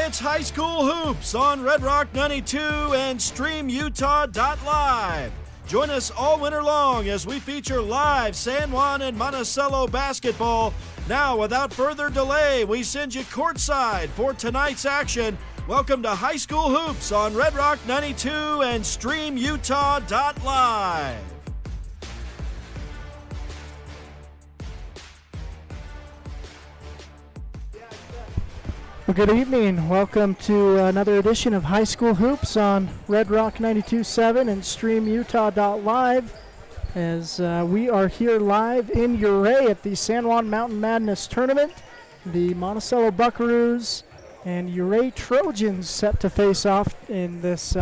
It's High School Hoops on Red Rock 92 and StreamUtah.live. Join us all winter long as we feature live San Juan and Monticello basketball. Now, without further delay, we send you courtside for tonight's action. Welcome to High School Hoops on Red Rock 92 and StreamUtah.live. Well, good evening. Welcome to another edition of High School Hoops on Red Rock 92.7 and StreamUtah.live as we are here live in Ouray at the San Juan Mountain Madness Tournament. The Monticello Buckaroos and Ouray Trojans set to face off in this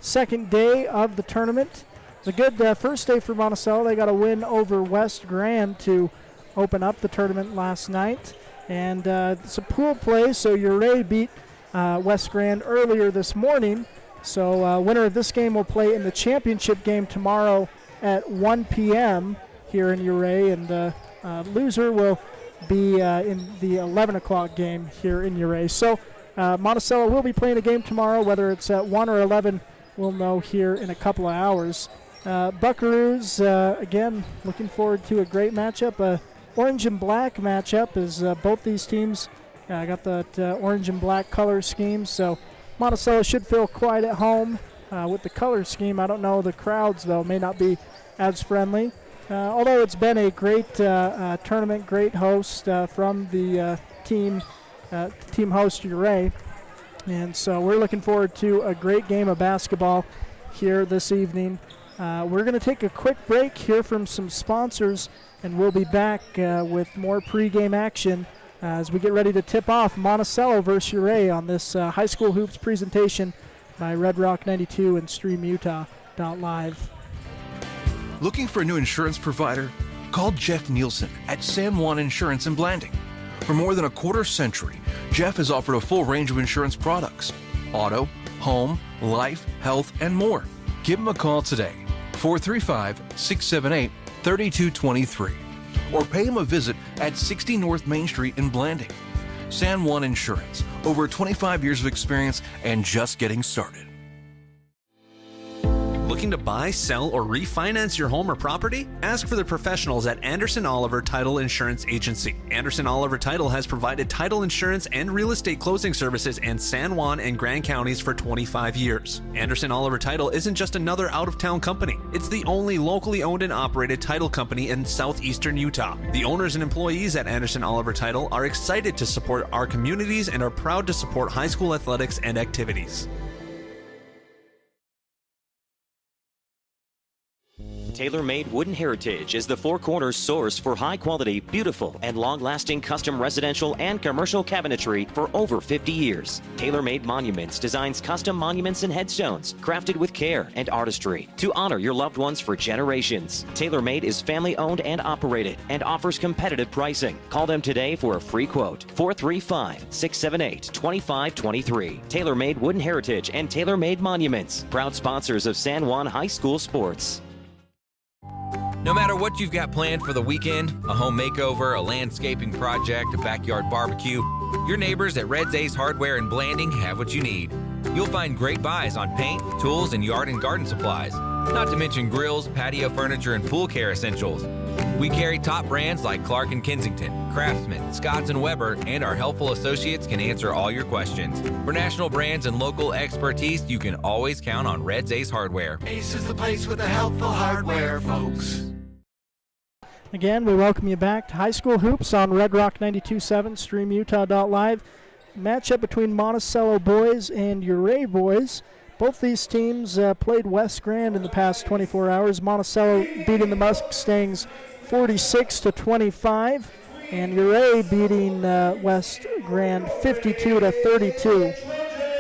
second day of the tournament. It's a good first day for Monticello. They got a win over West Grand to open up the tournament last night. And it's a pool play, so Ouray beat West Grand earlier this morning. So winner of this game will play in the championship game tomorrow at 1 p.m. here in Ouray, and the loser will be in the 11 o'clock game here in Ouray. So Monticello will be playing a game tomorrow. Whether it's at 1 or 11, we'll know here in a couple of hours. Buckaroos, again, looking forward to a great matchup. Orange and black matchup as both these teams got that orange and black color scheme, so Monticello should feel quite at home with the color scheme. I don't know, the crowds though may not be as friendly, although it's been a great tournament, great host from the team host Ouray, and so we're looking forward to a great game of basketball here this evening. We're going to take a quick break, hear from some sponsors, and we'll be back with more pregame action as we get ready to tip off Monticello versus Ouray on this High School Hoops presentation by Red Rock 92 and StreamUtah.live. Looking for a new insurance provider? Call Jeff Nielsen at San Juan Insurance in Blanding. For more than a quarter century, Jeff has offered a full range of insurance products: auto, home, life, health, and more. Give him a call today, 435-678-3223, or pay him a visit at 60 North Main Street in Blanding. San Juan Insurance, over 25 years of experience and just getting started. Looking to buy, sell, or refinance your home or property? Ask for the professionals at Anderson Oliver Title Insurance Agency. Anderson Oliver Title has provided title insurance and real estate closing services in San Juan and Grand counties for 25 years. Anderson Oliver Title isn't just another out-of-town company. It's the only locally owned and operated title company in southeastern Utah. The owners and employees at Anderson Oliver Title are excited to support our communities and are proud to support high school athletics and activities. Tailor-Made Wooden Heritage is the Four Corners source for high-quality, beautiful, and long-lasting custom residential and commercial cabinetry for over 50 years. Tailor-Made Monuments designs custom monuments and headstones crafted with care and artistry to honor your loved ones for generations. Tailor-Made is family-owned and operated and offers competitive pricing. Call them today for a free quote. 435-678-2523. Tailor-Made Wooden Heritage and Tailor-Made Monuments, proud sponsors of San Juan High School sports. No matter what you've got planned for the weekend, a home makeover, a landscaping project, a backyard barbecue, your neighbors at Red's Ace Hardware in Blanding have what you need. You'll find great buys on paint, tools, and yard and garden supplies, not to mention grills, patio furniture, and pool care essentials. We carry top brands like Clark & Kensington, Craftsman, Scotts & Weber, and our helpful associates can answer all your questions. For national brands and local expertise, you can always count on Red's Ace Hardware. Ace is the place with the helpful hardware, folks. Again, we welcome you back to High School Hoops on Red Rock 92.7, StreamUtah.live. Matchup between Monticello boys and Ouray boys. Both these teams played West Grand in the past 24 hours. Monticello beating the Mustangs 46-25, and Ouray beating West Grand 52-32.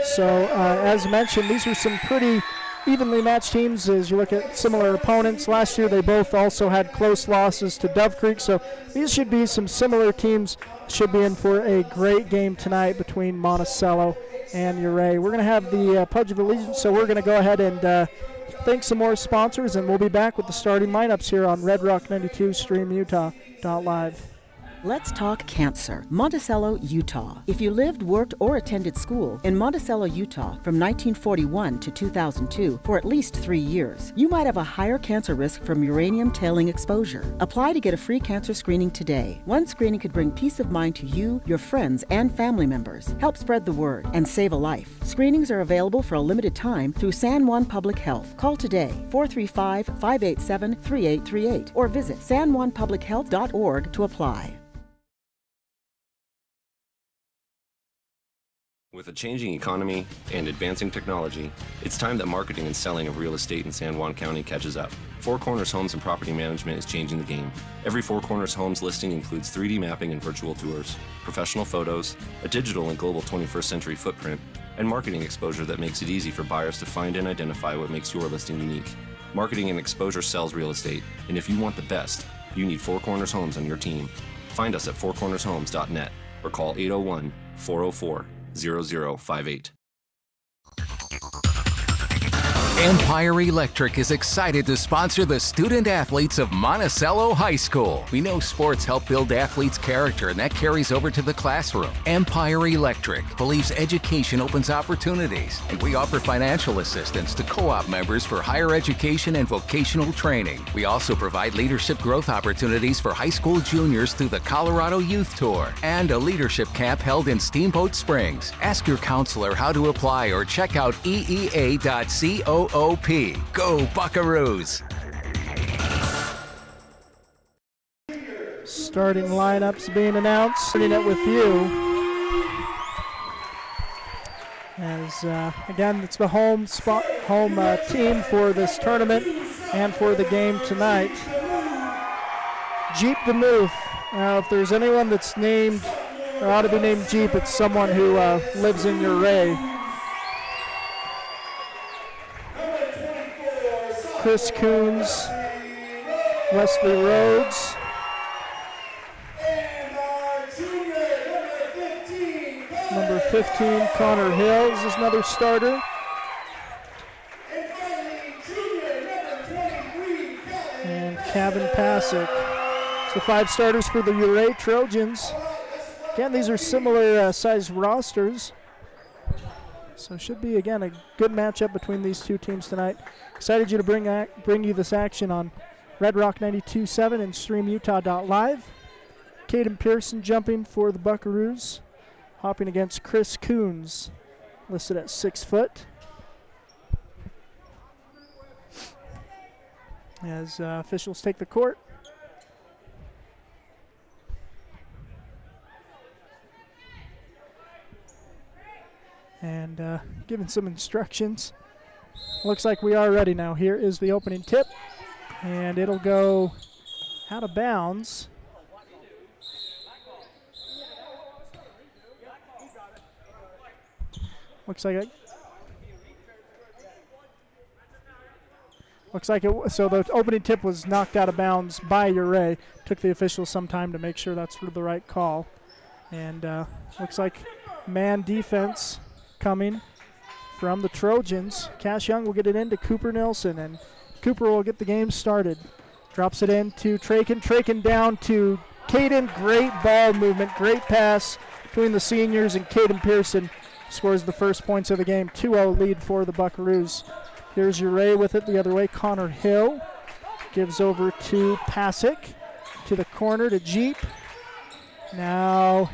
So, as mentioned, these were some pretty evenly matched teams as you look at similar opponents. Last year they both also had close losses to Dove Creek, so these should be some similar teams. Should be in for a great game tonight between Monticello and Ouray. We're going to have the Pledge of Allegiance, so we're going to go ahead and thank some more sponsors, and we'll be back with the starting lineups here on Red Rock 92 StreamUtah.live. Let's talk cancer. Monticello, Utah. If you lived, worked, or attended school in Monticello, Utah from 1941 to 2002 for at least 3 years, you might have a higher cancer risk from uranium tailing exposure. Apply to get a free cancer screening today. One screening could bring peace of mind to you, your friends, and family members. Help spread the word and save a life. Screenings are available for a limited time through San Juan Public Health. Call today, 435-587-3838, or visit sanjuanpublichealth.org to apply. With a changing economy and advancing technology, it's time that marketing and selling of real estate in San Juan County catches up. Four Corners Homes and Property Management is changing the game. Every Four Corners Homes listing includes 3D mapping and virtual tours, professional photos, a digital and global 21st century footprint, and marketing exposure that makes it easy for buyers to find and identify what makes your listing unique. Marketing and exposure sells real estate, and if you want the best, you need Four Corners Homes on your team. Find us at fourcornershomes.net or call 801-404-0058. Empire Electric is excited to sponsor the student athletes of Monticello High School. We know sports help build athletes' character, and that carries over to the classroom. Empire Electric believes education opens opportunities, and we offer financial assistance to co-op members for higher education and vocational training. We also provide leadership growth opportunities for high school juniors through the Colorado Youth Tour and a leadership camp held in Steamboat Springs. Ask your counselor how to apply or check out eea.coop. Go Buckaroos! Starting lineups being announced. Starting it with you. As again, it's the home team for this tournament and for the game tonight. Jeep DeMuth. If there's anyone that's named or ought to be named Jeep, it's someone who lives in Ouray. Chris Coons, Wesley Rhodes, number 15, Connor Hills is another starter. And Kevin Pasick. It's the 5 starters for the Ouray Trojans. Again, these are similar size rosters. So should be, again, a good matchup between these two teams tonight. Excited to bring you this action on Red Rock 92.7 and StreamUtah.live. Caden Pearson jumping for the Buckaroos, hopping against Chris Coons, listed at 6 foot. As officials take the court. And giving some instructions. Looks like we are ready now. Here is the opening tip, and it'll go out of bounds. Looks like it. So the opening tip was knocked out of bounds by Ouray. Took the officials some time to make sure that's the right call. And looks like man defense coming from the Trojans. Cash Young will get it into Cooper Nilsson, and Cooper will get the game started. Drops it in to Traken. Traken down to Caden. Great ball movement, great pass between the seniors, and Caden Pearson scores the first points of the game. 2-0 lead for the Buckaroos. Here's Ouray with it the other way. Connor Hill gives over to Pasick. To the corner to Jeep. Now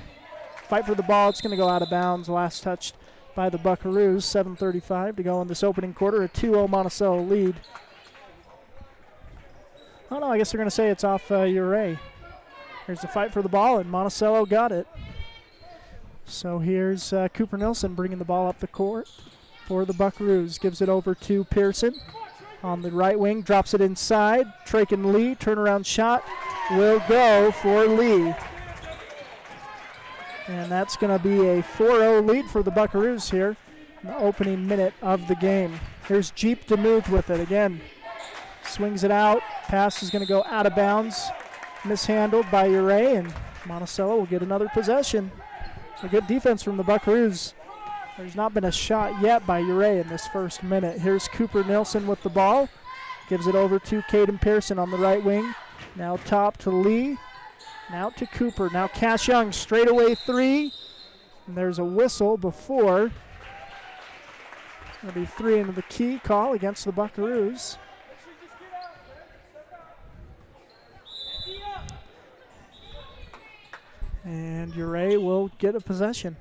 fight for the ball. It's going to go out of bounds. Last touched by the Buckaroos. 7:35 to go in this opening quarter. A 2-0 Monticello lead. Oh no, I guess they're going to say it's off Ouray. Here's the fight for the ball, and Monticello got it. So here's Cooper Nilsson bringing the ball up the court for the Buckaroos. Gives it over to Pearson on the right wing. Drops it inside. Traken Lee, turnaround shot will go for Lee. And that's going to be a 4-0 lead for the Buckaroos here in the opening minute of the game. Here's Jeep DeMuth with it again. Swings it out. Pass is going to go out of bounds. Mishandled by Ouray, and Monticello will get another possession. A good defense from the Buckaroos. There's not been a shot yet by Ouray in this first minute. Here's Cooper Nilsson with the ball. Gives it over to Caden Pearson on the right wing. Now top to Lee. Now to Cooper. Now Cash Young, straightaway three. And there's a whistle before. It's going to be three into the key call against the Buckaroos. And Ouray will get a possession.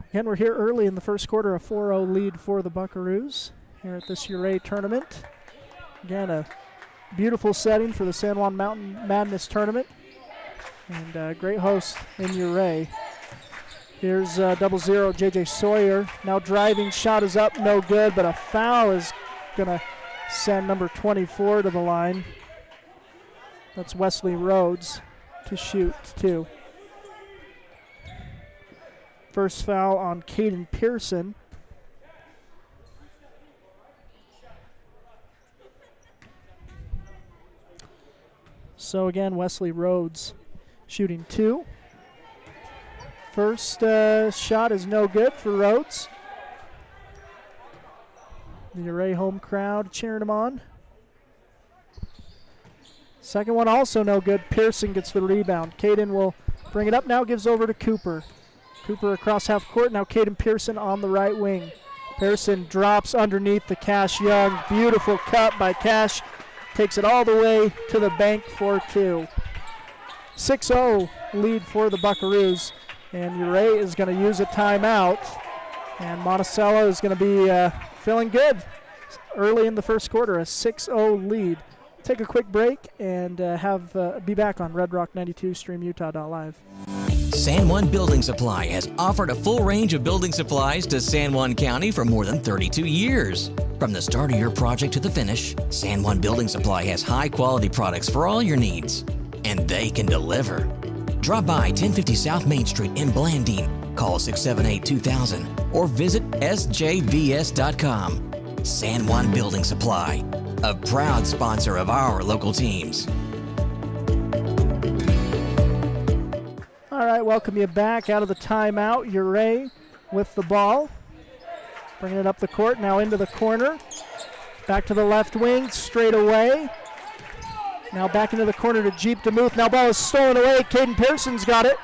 Again, we're here early in the first quarter, a 4-0 lead for the Buckaroos here at this Ouray tournament. Again, a beautiful setting for the San Juan Mountain Madness tournament. And a great host in Ouray. Here's 00, JJ Sawyer. Now driving, shot is up, no good, but a foul is going to send number 24 to the line. That's Wesley Rhodes to shoot two. First foul on Caden Pearson. So again, Wesley Rhodes shooting two. First shot is no good for Rhodes. The Ouray home crowd cheering him on. Second one also no good. Pearson gets the rebound. Caden will bring it up now, gives over to Cooper. Cooper across half court. Now Caden Pearson on the right wing. Pearson drops underneath the Cash Young. Beautiful cut by Cash. Takes it all the way to the bank for two. 6-0 lead for the Buckaroos. And Ouray is going to use a timeout. And Monticello is going to be feeling good early in the first quarter. A 6-0 lead. Take a quick break and be back on Red Rock 92 StreamUtah.live. San Juan Building Supply has offered a full range of building supplies to San Juan County for more than 32 years. From the start of your project to the finish, San Juan Building Supply has high-quality products for all your needs, and they can deliver. Drop by 1050 South Main Street in Blanding, call 678-2000, or visit sjvs.com. San Juan Building Supply, a proud sponsor of our local teams. All right, welcome you back out of the timeout. Ouray with the ball. Bringing it up the court, now into the corner. Back to the left wing, straight away. Now back into the corner to Jeep DeMuth. Now ball is stolen away. Caden Pearson's got it.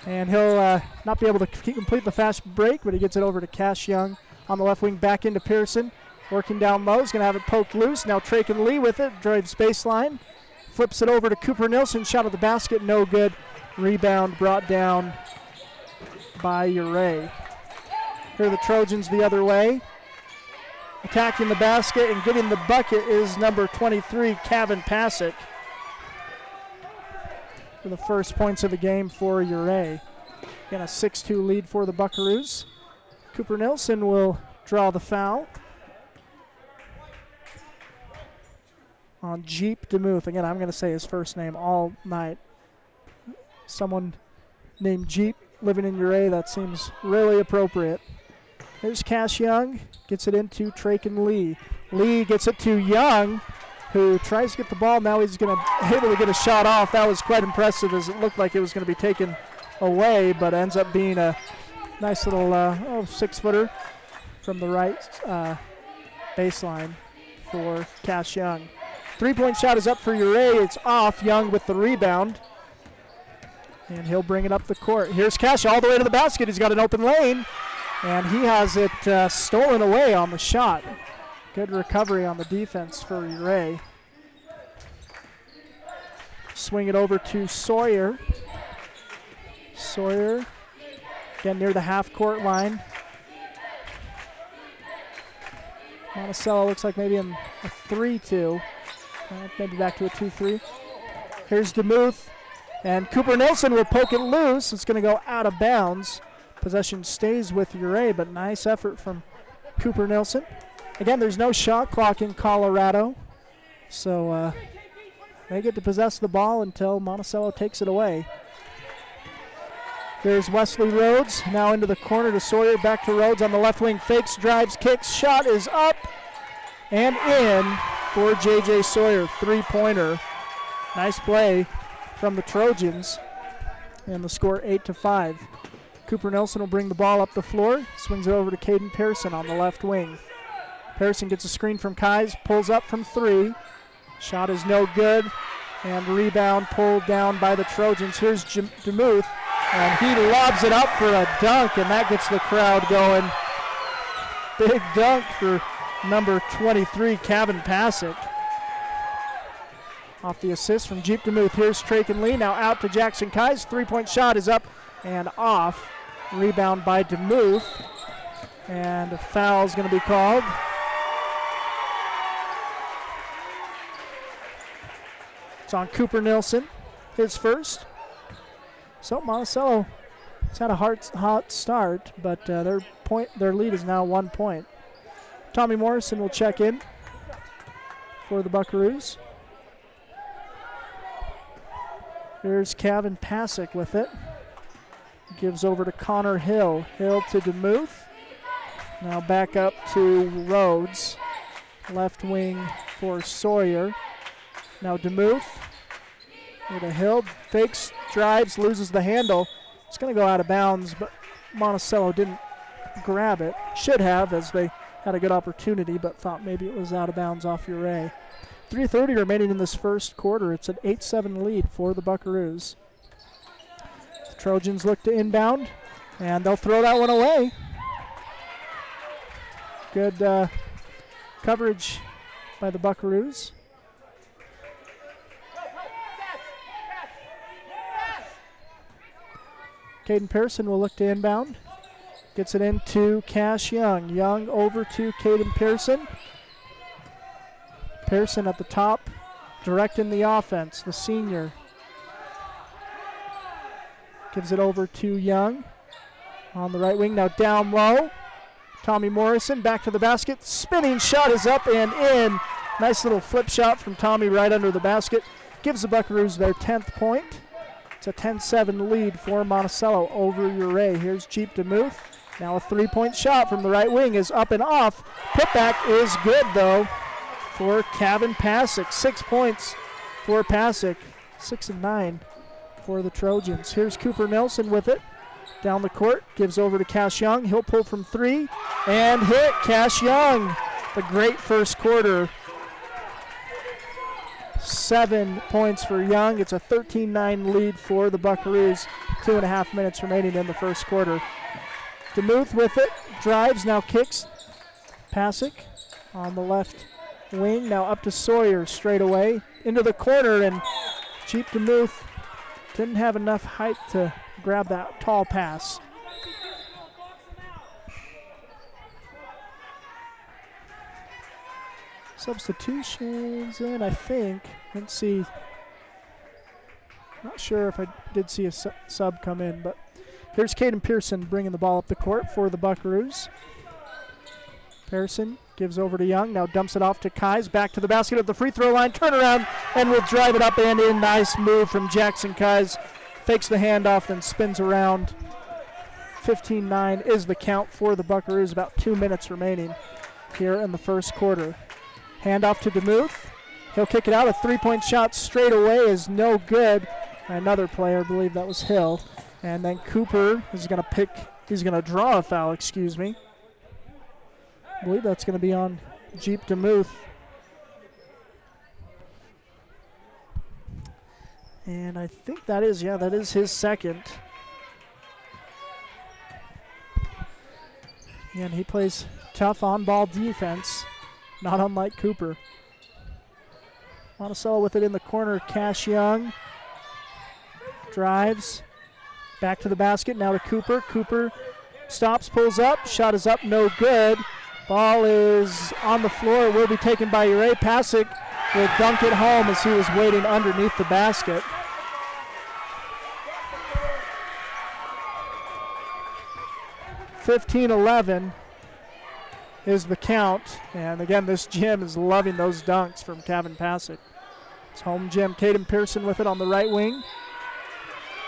And he'll not be able to complete the fast break, but he gets it over to Cash Young on the left wing, back into Pearson. Working down low, he's going to have it poked loose. Now Traken Lee with it, drives baseline. Flips it over to Cooper Nilsson, shot at the basket, no good. Rebound brought down by Ouray. Here are the Trojans the other way. Attacking the basket and getting the bucket is number 23, Kevin Pasick. For the first points of the game for Ouray. Again, a 6-2 lead for the Buckaroos. Cooper Nilsson will draw the foul on Jeep DeMuth. Again, I'm going to say his first name all night. Someone named Jeep living in Ouray, that seems really appropriate. There's Cash Young, gets it into Traken Lee. Lee gets it to Young, who tries to get the ball. Now he's going to able to get a shot off. That was quite impressive, as it looked like it was going to be taken away, but ends up being a nice little 6-footer from the right baseline for Cash Young. Three-point shot is up for Ouray. It's off. Young with the rebound. And he'll bring it up the court. Here's Cash all the way to the basket. He's got an open lane. And he has it stolen away on the shot. Good recovery on the defense for Ouray. Swing it over to Sawyer. Sawyer, again near the half-court line. Monticello looks like maybe in a 3-2. Maybe back to a 2-3. Here's DeMuth. And Cooper Nilsson will poke it loose. It's going to go out of bounds. Possession stays with Ouray, but nice effort from Cooper Nilsson. Again, there's no shot clock in Colorado. So they get to possess the ball until Monticello takes it away. There's Wesley Rhodes, now into the corner to Sawyer, back to Rhodes on the left wing, fakes, drives, kicks, shot is up and in for JJ Sawyer, three-pointer. Nice play from the Trojans, and the score 8-5. Cooper Nilsson will bring the ball up the floor, swings it over to Caden Pearson on the left wing. Pearson gets a screen from Kais, pulls up from three. Shot is no good. And rebound pulled down by the Trojans. Here's DeMuth, and he lobs it up for a dunk, and that gets the crowd going. Big dunk for number 23, Kevin Pasick. Off the assist from Jeep DeMuth. Here's Traken Lee, now out to Jackson Kais. Three-point shot is up and off. Rebound by DeMuth. And a foul is going to be called. It's on Cooper Nilsson, his first. So Monticello has had a hot start, but their lead is now 1 point. Tommy Morrison will check in for the Buckaroos. Here's Kevin Pasick with it. Gives over to Connor Hill. Hill to DeMuth. Now back up to Rhodes. Left wing for Sawyer. Now DeMuth with a Hill. Fakes, drives, loses the handle. It's going to go out of bounds, but Monticello didn't grab it. Should have, as they had a good opportunity, but thought maybe it was out of bounds off Ouray. 3:30 remaining in this first quarter. It's an 8-7 lead for the Buckaroos. The Trojans look to inbound, and they'll throw that one away. Good coverage by the Buckaroos. Caden Pearson will look to inbound. Gets it into Cash Young. Young over to Caden Pearson. Pearson at the top, directing the offense, the senior. Gives it over to Young on the right wing. Now down low. Tommy Morrison back to the basket. Spinning shot is up and in. Nice little flip shot from Tommy right under the basket. Gives the Buckaroos their 10th point. It's a 10-7 lead for Monticello over Ouray. Here's Jeep DeMuth. Now a three-point shot from the right wing is up and off. Putback is good though for Kevin Pasick. 6 points for Pasick. 6 of 9 for the Trojans. Here's Cooper Nelson with it. Down the court, gives over to Cash Young. He'll pull from three and hit. Cash Young, the great first quarter. 7 points for Young. It's a 13-9 lead for the Buckaroos. 2.5 minutes remaining in the first quarter. DeMuth with it, drives, now kicks. Pasick on the left wing, now up to Sawyer straight away. Into the corner, and Jeep DeMuth didn't have enough height to grab that tall pass. Substitutions in, I think. Didn't see. Not sure if I did see a sub come in, but here's Caden Pearson bringing the ball up the court for the Buckaroos. Pearson gives over to Young, now dumps it off to Kais, back to the basket at the free throw line, turnaround, and will drive it up and in. Nice move from Jackson Kais. Fakes the handoff, then spins around. 15-9 is the count for the Buckaroos. About 2 minutes remaining here in the first quarter. Handoff to DeMuth. He'll kick it out. A three-point shot straight away is no good. Another player, I believe that was Hill. And then Cooper is going to he's going to draw a foul, excuse me. I believe that's going to be on Jeep DeMuth. And I think that is his second. And he plays tough on-ball defense, not unlike Cooper. Monticello with it in the corner. Cash Young drives back to the basket. Now to Cooper. Cooper stops, pulls up. Shot is up, no good. Ball is on the floor. Will be taken by Ouray. Pasick will dunk it home as he was waiting underneath the basket. (15-11) is the count. And again, this gym is loving those dunks from Kevin Pasick. It's home gym. Caden Pearson with it on the right wing.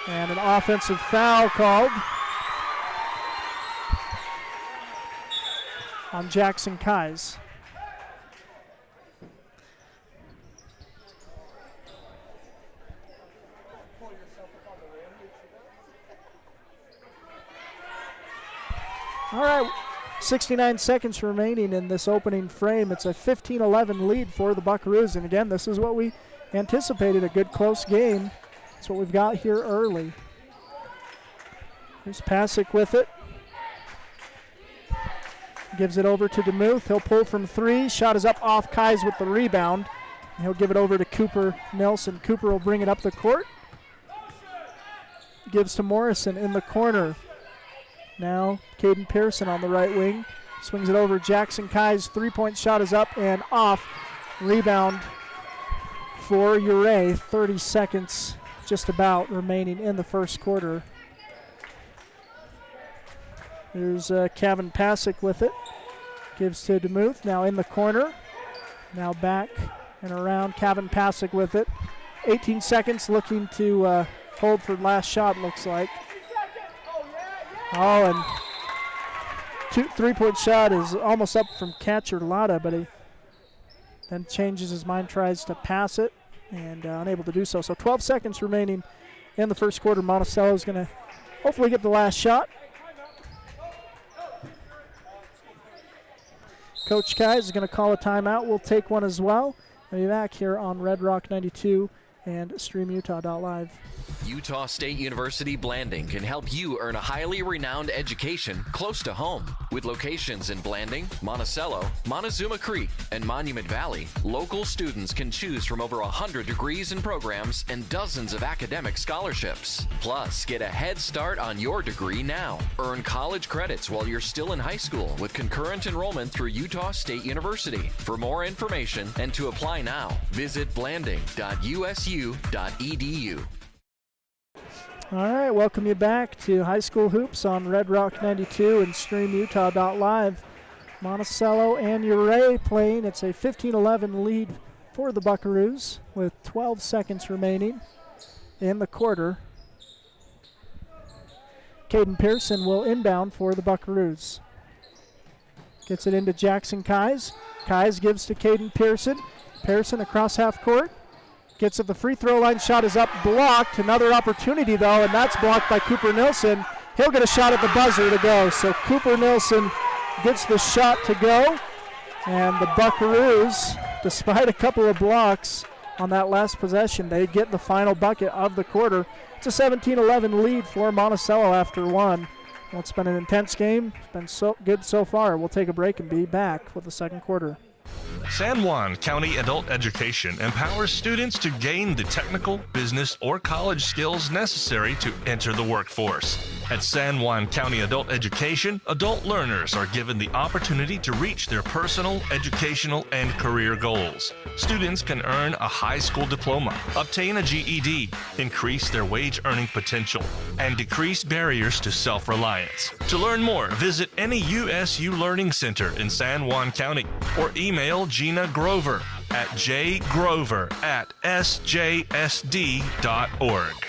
And an offensive foul called on Jackson Kais. All right, 69 seconds remaining in this opening frame. It's a 15-11 lead for the Buckaroos. And again, this is what we anticipated a good close game. That's what we've got here early. Here's Pasick with it. Gives it over to DeMuth. He'll pull from 3. Shot is up off. Kais with the rebound. And he'll give it over to Cooper Nelson. Cooper will bring it up the court. Gives to Morrison in the corner. Now Caden Pearson on the right wing. Swings it over. Jackson Kais. 3-point shot is up and off. Rebound for Ouray. 30 seconds just about remaining in the first quarter. There's Kevin Pasick with it. Gives to DeMuth. Now in the corner. Now back and around. Kevin Pasick with it. 18 seconds, looking to hold for last shot, looks like. Oh, and 3-point shot is almost up from catcher Lotta, but he then changes his mind, tries to pass it, and unable to do so. So 12 seconds remaining in the first quarter. Monticello is going to hopefully get the last shot. Coach Kais is going to call a timeout. We'll take one as well. I'll be back here on Red Rock 92 and StreamUtah.live. Utah State University Blanding can help you earn a highly renowned education close to home. With locations in Blanding, Monticello, Montezuma Creek, and Monument Valley, local students can choose from over 100 degrees and programs and dozens of academic scholarships. Plus, get a head start on your degree now. Earn college credits while you're still in high school with concurrent enrollment through Utah State University. For more information and to apply now, visit blanding.usu.edu. All right, welcome you back to High School Hoops on Red Rock 92 and StreamUtah.live. Monticello and Ouray playing. It's a 15-11 lead for the Buckaroos with 12 seconds remaining in the quarter. Caden Pearson will inbound for the Buckaroos. Gets it into Jackson Kais. Kais gives to Caden Pearson. Pearson across half court. Gets at the free throw line. Shot is up, blocked. Another opportunity, though, and that's blocked by Cooper Nilsson. He'll get a shot at the buzzer to go. So Cooper Nilsson gets the shot to go. And the Buckaroos, despite a couple of blocks on that last possession, they get the final bucket of the quarter. It's a 17-11 lead for Monticello after one. Well, it's been an intense game. It's been so good so far. We'll take a break and be back with the second quarter. San Juan County Adult Education empowers students to gain the technical, business, or college skills necessary to enter the workforce. At San Juan County Adult Education, adult learners are given the opportunity to reach their personal, educational, and career goals. Students can earn a high school diploma, obtain a GED, increase their wage earning potential, and decrease barriers to self-reliance. To learn more, visit any USU Learning Center in San Juan County or email Gina Grover at jgrover@sjsd.org.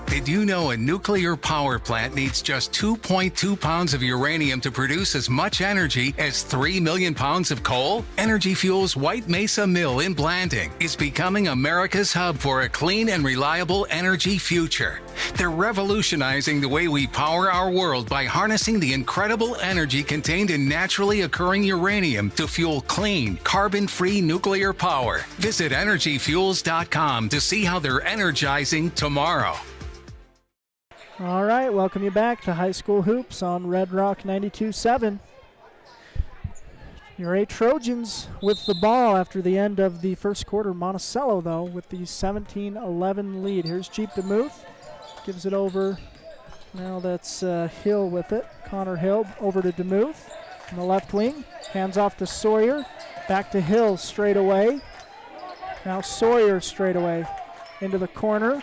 Did you know a nuclear power plant needs just 2.2 pounds of uranium to produce as much energy as 3 million pounds of coal? Energy Fuels White Mesa Mill in Blanding is becoming America's hub for a clean and reliable energy future. They're revolutionizing the way we power our world by harnessing the incredible energy contained in naturally occurring uranium to fuel clean, carbon-free nuclear power. Visit energyfuels.com to see how they're energizing tomorrow. All right, welcome you back to High School Hoops on Red Rock 92.7. Ouray Trojans with the ball after the end of the first quarter. Monticello, though, with the 17-11 lead. Here's Jeep DeMuth. Gives it over. Now that's Hill with it. Connor Hill over to DeMuth in the left wing. Hands off to Sawyer. Back to Hill straight away. Now Sawyer straight away into the corner.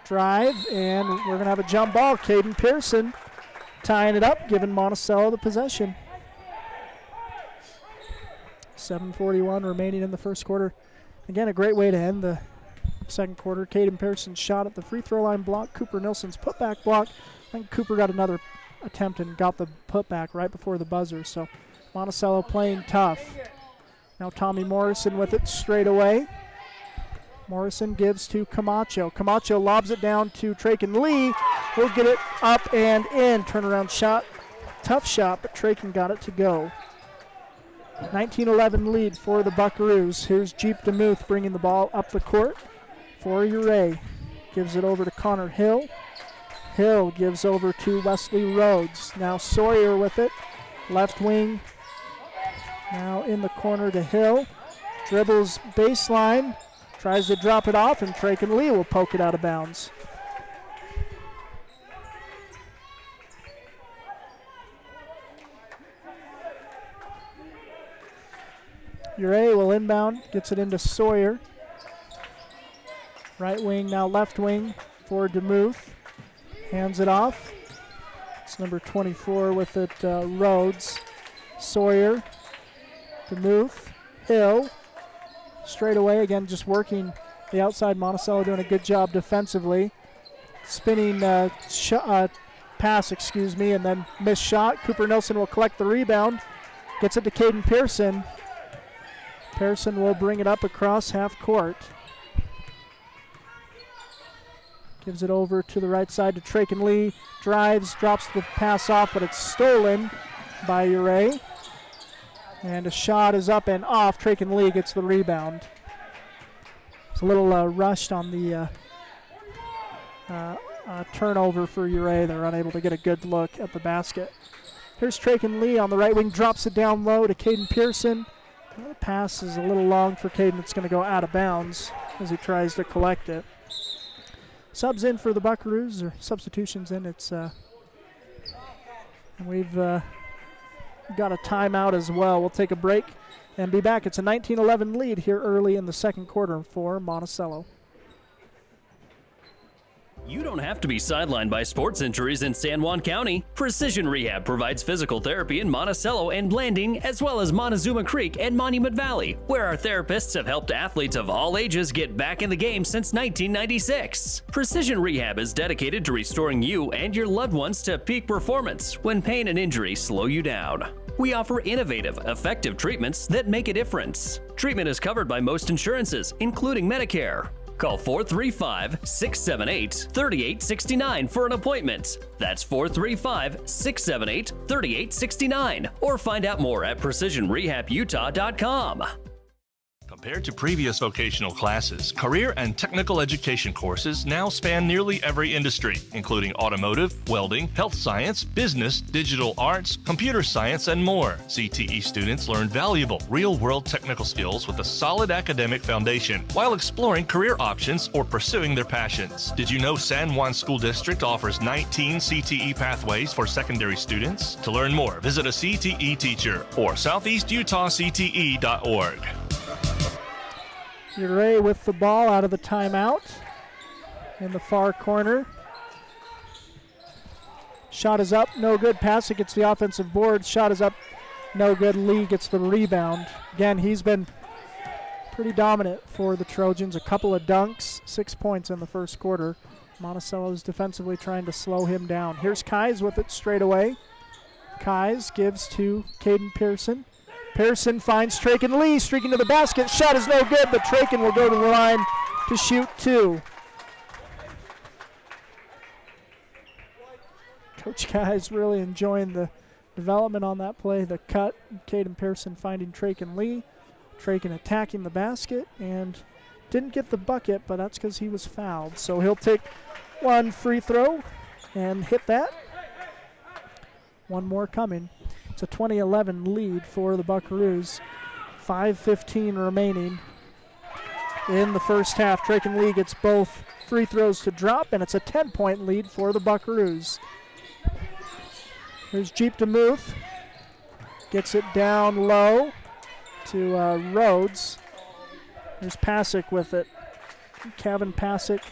Drive, and we're going to have a jump ball. Caden Pearson tying it up, giving Monticello the possession. 7:41 remaining in the first quarter. Again, a great way to end the second quarter. Caden Pearson's shot at the free throw line block. Cooper Nilsson's putback block. I think Cooper got another attempt and got the putback right before the buzzer. So Monticello playing tough. Now Tommy Morrison with it straight away. Morrison gives to Camacho. Camacho lobs it down to Traken Lee. He'll get it up and in. Turnaround shot. Tough shot, but Traken got it to go. 19-11 lead for the Buckaroos. Here's Jeep DeMuth bringing the ball up the court for Ouray. Gives it over to Connor Hill. Hill gives over to Wesley Rhodes. Now Sawyer with it. Left wing. Now in the corner to Hill. Dribbles baseline. Tries to drop it off, and Traken Lee will poke it out of bounds. Ouray will inbound, gets it into Sawyer. Right wing, now left wing for DeMuth. Hands it off. It's number 24 with it, Rhodes. Sawyer, DeMuth, Hill. Straight away, again, just working the outside. Monticello doing a good job defensively. Spinning pass, and then missed shot. Cooper Nilsson will collect the rebound. Gets it to Caden Pearson. Pearson will bring it up across half court. Gives it over to the right side to Traken Lee. Drives, drops the pass off, but it's stolen by Ouray. And a shot is up and off. Traken Lee gets the rebound. It's a little rushed on the turnover for Ouray. They're unable to get a good look at the basket. Here's Traken Lee on the right wing, drops it down low to Caden Pearson. The pass is a little long for Caden. It's going to go out of bounds as he tries to collect it. Subs in for the Buckaroos, or substitutions in. It's and we've got a timeout as well. We'll take a break and be back. It's a 19-11 lead here early in the second quarter for Monticello. You don't have to be sidelined by sports injuries in San Juan County. Precision Rehab provides physical therapy in Monticello and Blanding, as well as Montezuma Creek and Monument Valley, where our therapists have helped athletes of all ages get back in the game since 1996. Precision Rehab is dedicated to restoring you and your loved ones to peak performance when pain and injury slow you down. We offer innovative, effective treatments that make a difference. Treatment is covered by most insurances, including Medicare. Call 435-678-3869 for an appointment. That's 435-678-3869. Or find out more at precisionrehabutah.com. Compared to previous vocational classes, career and technical education courses now span nearly every industry, including automotive, welding, health science, business, digital arts, computer science, and more. CTE students learn valuable, real-world technical skills with a solid academic foundation while exploring career options or pursuing their passions. Did you know San Juan School District offers 19 CTE pathways for secondary students? To learn more, visit a CTE teacher or southeastutahcte.org. Ouray with the ball out of the timeout in the far corner. Shot is up, no good. Pass it gets the offensive board. Shot is up, no good. Lee gets the rebound. Again, he's been pretty dominant for the Trojans. A couple of dunks, 6 points in the first quarter. Monticello's defensively trying to slow him down. Here's Kais with it straight away. Kais gives to Caden Pearson. Pearson finds Traken Lee streaking to the basket. Shot is no good, but Traken will go to the line to shoot two. Coach Kais really enjoying the development on that play. The cut, Caden Pearson finding Traken Lee. Traken attacking the basket and didn't get the bucket, but that's because he was fouled. So he'll take one free throw and hit that. One more coming. It's a 20-11 lead for the Buckaroos. 5:15 remaining in the first half. Traken Lee gets both free throws to drop, and it's a 10-point lead for the Buckaroos. Here's Jeep DeMuth. Gets it down low to Rhodes. There's Pasick with it. Kevin Pasick.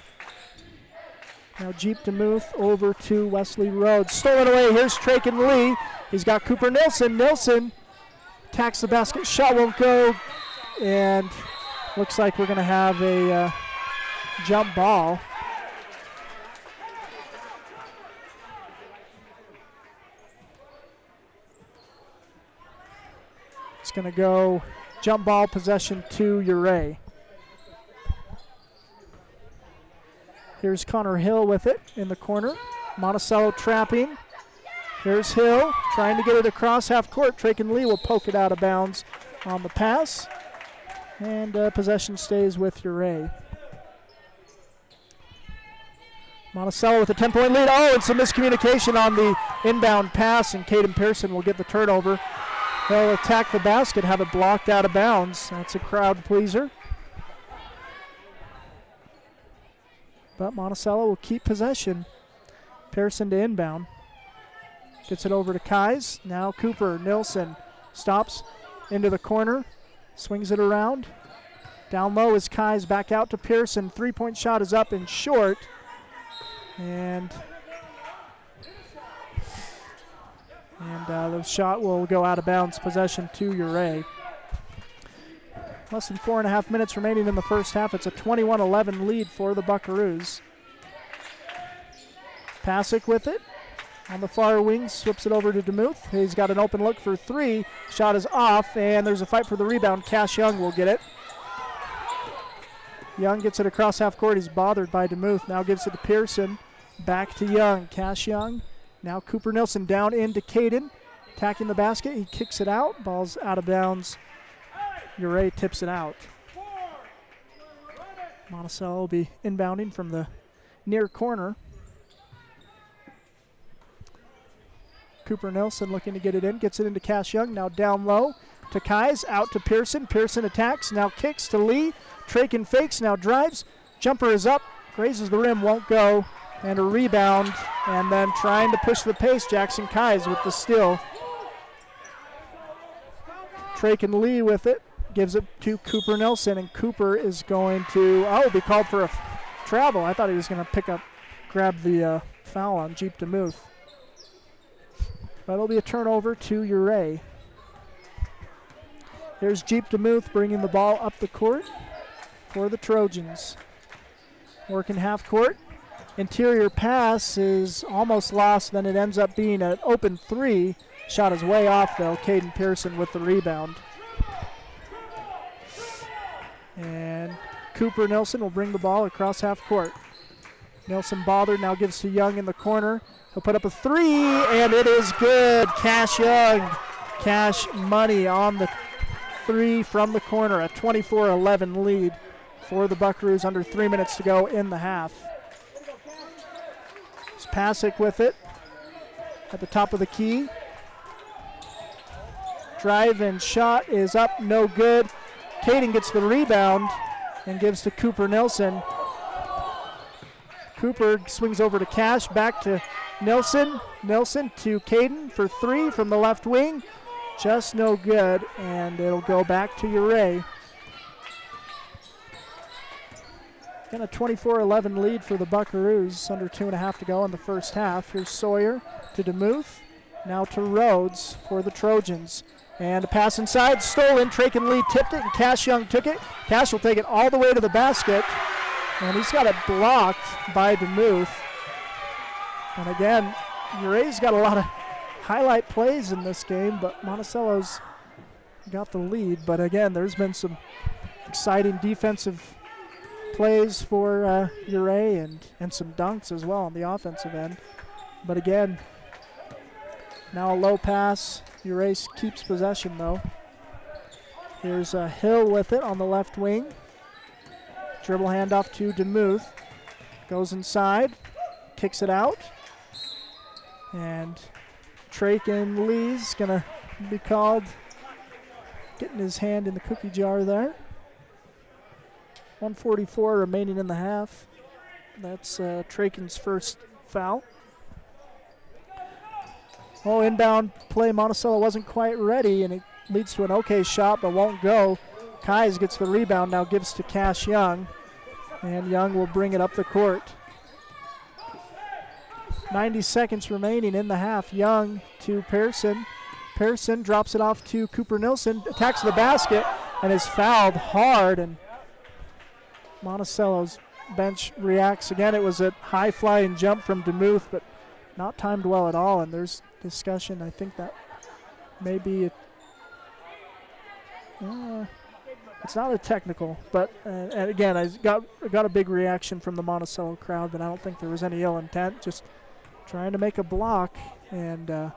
Now Jeep DeMuth over to Wesley Rhodes. Stolen away. Here's Traken Lee. He's got Cooper Nilsson. Nilsson attacks the basket. Shot won't go. And looks like we're going to have a jump ball. It's going to go jump ball possession to Ouray. Here's Connor Hill with it in the corner. Monticello trapping. Here's Hill trying to get it across half court. Traken Lee will poke it out of bounds on the pass. And possession stays with Ouray. Monticello with a 10-point lead. Oh, and some miscommunication on the inbound pass, and Caden Pearson will get the turnover. They'll attack the basket, have it blocked out of bounds. That's a crowd pleaser. But Monticello will keep possession. Pearson to inbound. Gets it over to Kais. Now Cooper Nilsson stops into the corner. Swings it around. Down low is Kais, back out to Pearson. Three-point shot is up and short. And the shot will go out of bounds. Possession to Ouray. Less than 4.5 minutes remaining in the first half. It's a 21-11 lead for the Buckaroos. Pasick with it. On the far wing, slips it over to DeMuth. He's got an open look for three. Shot is off, and there's a fight for the rebound. Cash Young will get it. Young gets it across half court. He's bothered by DeMuth. Now gives it to Pearson. Back to Young. Cash Young. Now Cooper Nilsson down into Caden. Attacking the basket. He kicks it out. Ball's out of bounds. Ouray tips it out. Monticello will be inbounding from the near corner. Cooper Nilsson looking to get it in. Gets it into Cash Young. Now down low to Kais. Out to Pearson. Pearson attacks. Now kicks to Lee. Traken fakes. Now drives. Jumper is up. Grazes the rim. Won't go. And a rebound. And then trying to push the pace. Jackson Kais with the steal. Traken Lee with it. Gives it to Cooper Nilsson. And Cooper is going to be called for a travel. I thought he was going to grab the foul on Jeep DeMuth. But it'll be a turnover to Ouray. Here's Jeep DeMuth bringing the ball up the court for the Trojans. Working half court. Interior pass is almost lost, then it ends up being an open three. Shot is way off though. Caden Pearson with the rebound. And Cooper Nilsson will bring the ball across half court. Nilsson bothered, now gives to Young in the corner. He'll put up a three, and it is good. Cash Young, cash money on the three from the corner. A 24-11 lead for the Buckaroos. Under 3 minutes to go in the half. It's Pasick with it at the top of the key. Drive and shot is up, no good. Caden gets the rebound and gives to Cooper Nilsson. Cooper swings over to Cash, back to Nilsson. Nilsson to Caden for three from the left wing. Just no good, and it'll go back to Ouray. Again, a 24-11 lead for the Buckaroos. Under 2.5 to go in the first half. Here's Sawyer to DeMuth. Now to Rhodes for the Trojans. And a pass inside, stolen. Traken Lee tipped it, and Cash Young took it. Cash will take it all the way to the basket. And he's got it blocked by DeMuth. And again, Ouray's got a lot of highlight plays in this game, but Monticello's got the lead. But again, there's been some exciting defensive plays for Ouray and some dunks as well on the offensive end. But again, now a low pass. Ouray keeps possession though. Here's Hill with it on the left wing. Dribble handoff to DeMuth. Goes inside, kicks it out. And Traken Lee's gonna be called, getting his hand in the cookie jar there. 1:44 remaining in the half. That's Traken's first foul. Oh, inbound play. Monticello wasn't quite ready, and it leads to an okay shot, but won't go. Kais gets the rebound, now gives to Cash Young, and Young will bring it up the court. 90 seconds remaining in the half. Young to Pearson. Pearson drops it off to Cooper Nilsson, attacks the basket, and is fouled hard, and Monticello's bench reacts. Again, it was a high-flying jump from DeMuth, but not timed well at all, and there's discussion. I think that may be it's not a technical, but and again, I got a big reaction from the Monticello crowd, but I don't think there was any ill intent. Just trying to make a block, and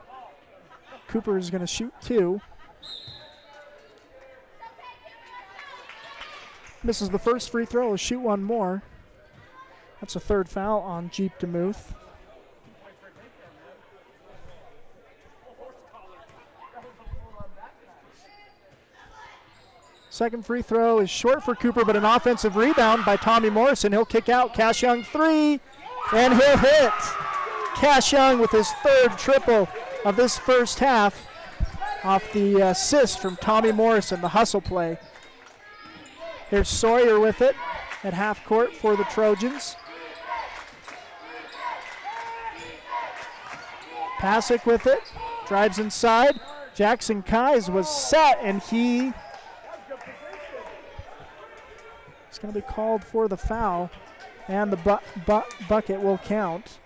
Cooper is going to shoot 2. Misses the first free throw. He'll shoot 1 more. That's a 3rd foul on Jeep DeMuth. Second free throw is short for Cooper, but an offensive rebound by Tommy Morrison. He'll kick out. Cash Young 3, and he'll hit. Cash Young with his 3rd triple of this first half off the assist from Tommy Morrison, the hustle play. Here's Sawyer with it at half court for the Trojans. Pasick with it, drives inside. Jackson Keyes was set, and he's going to be called for the foul, and the bucket will count.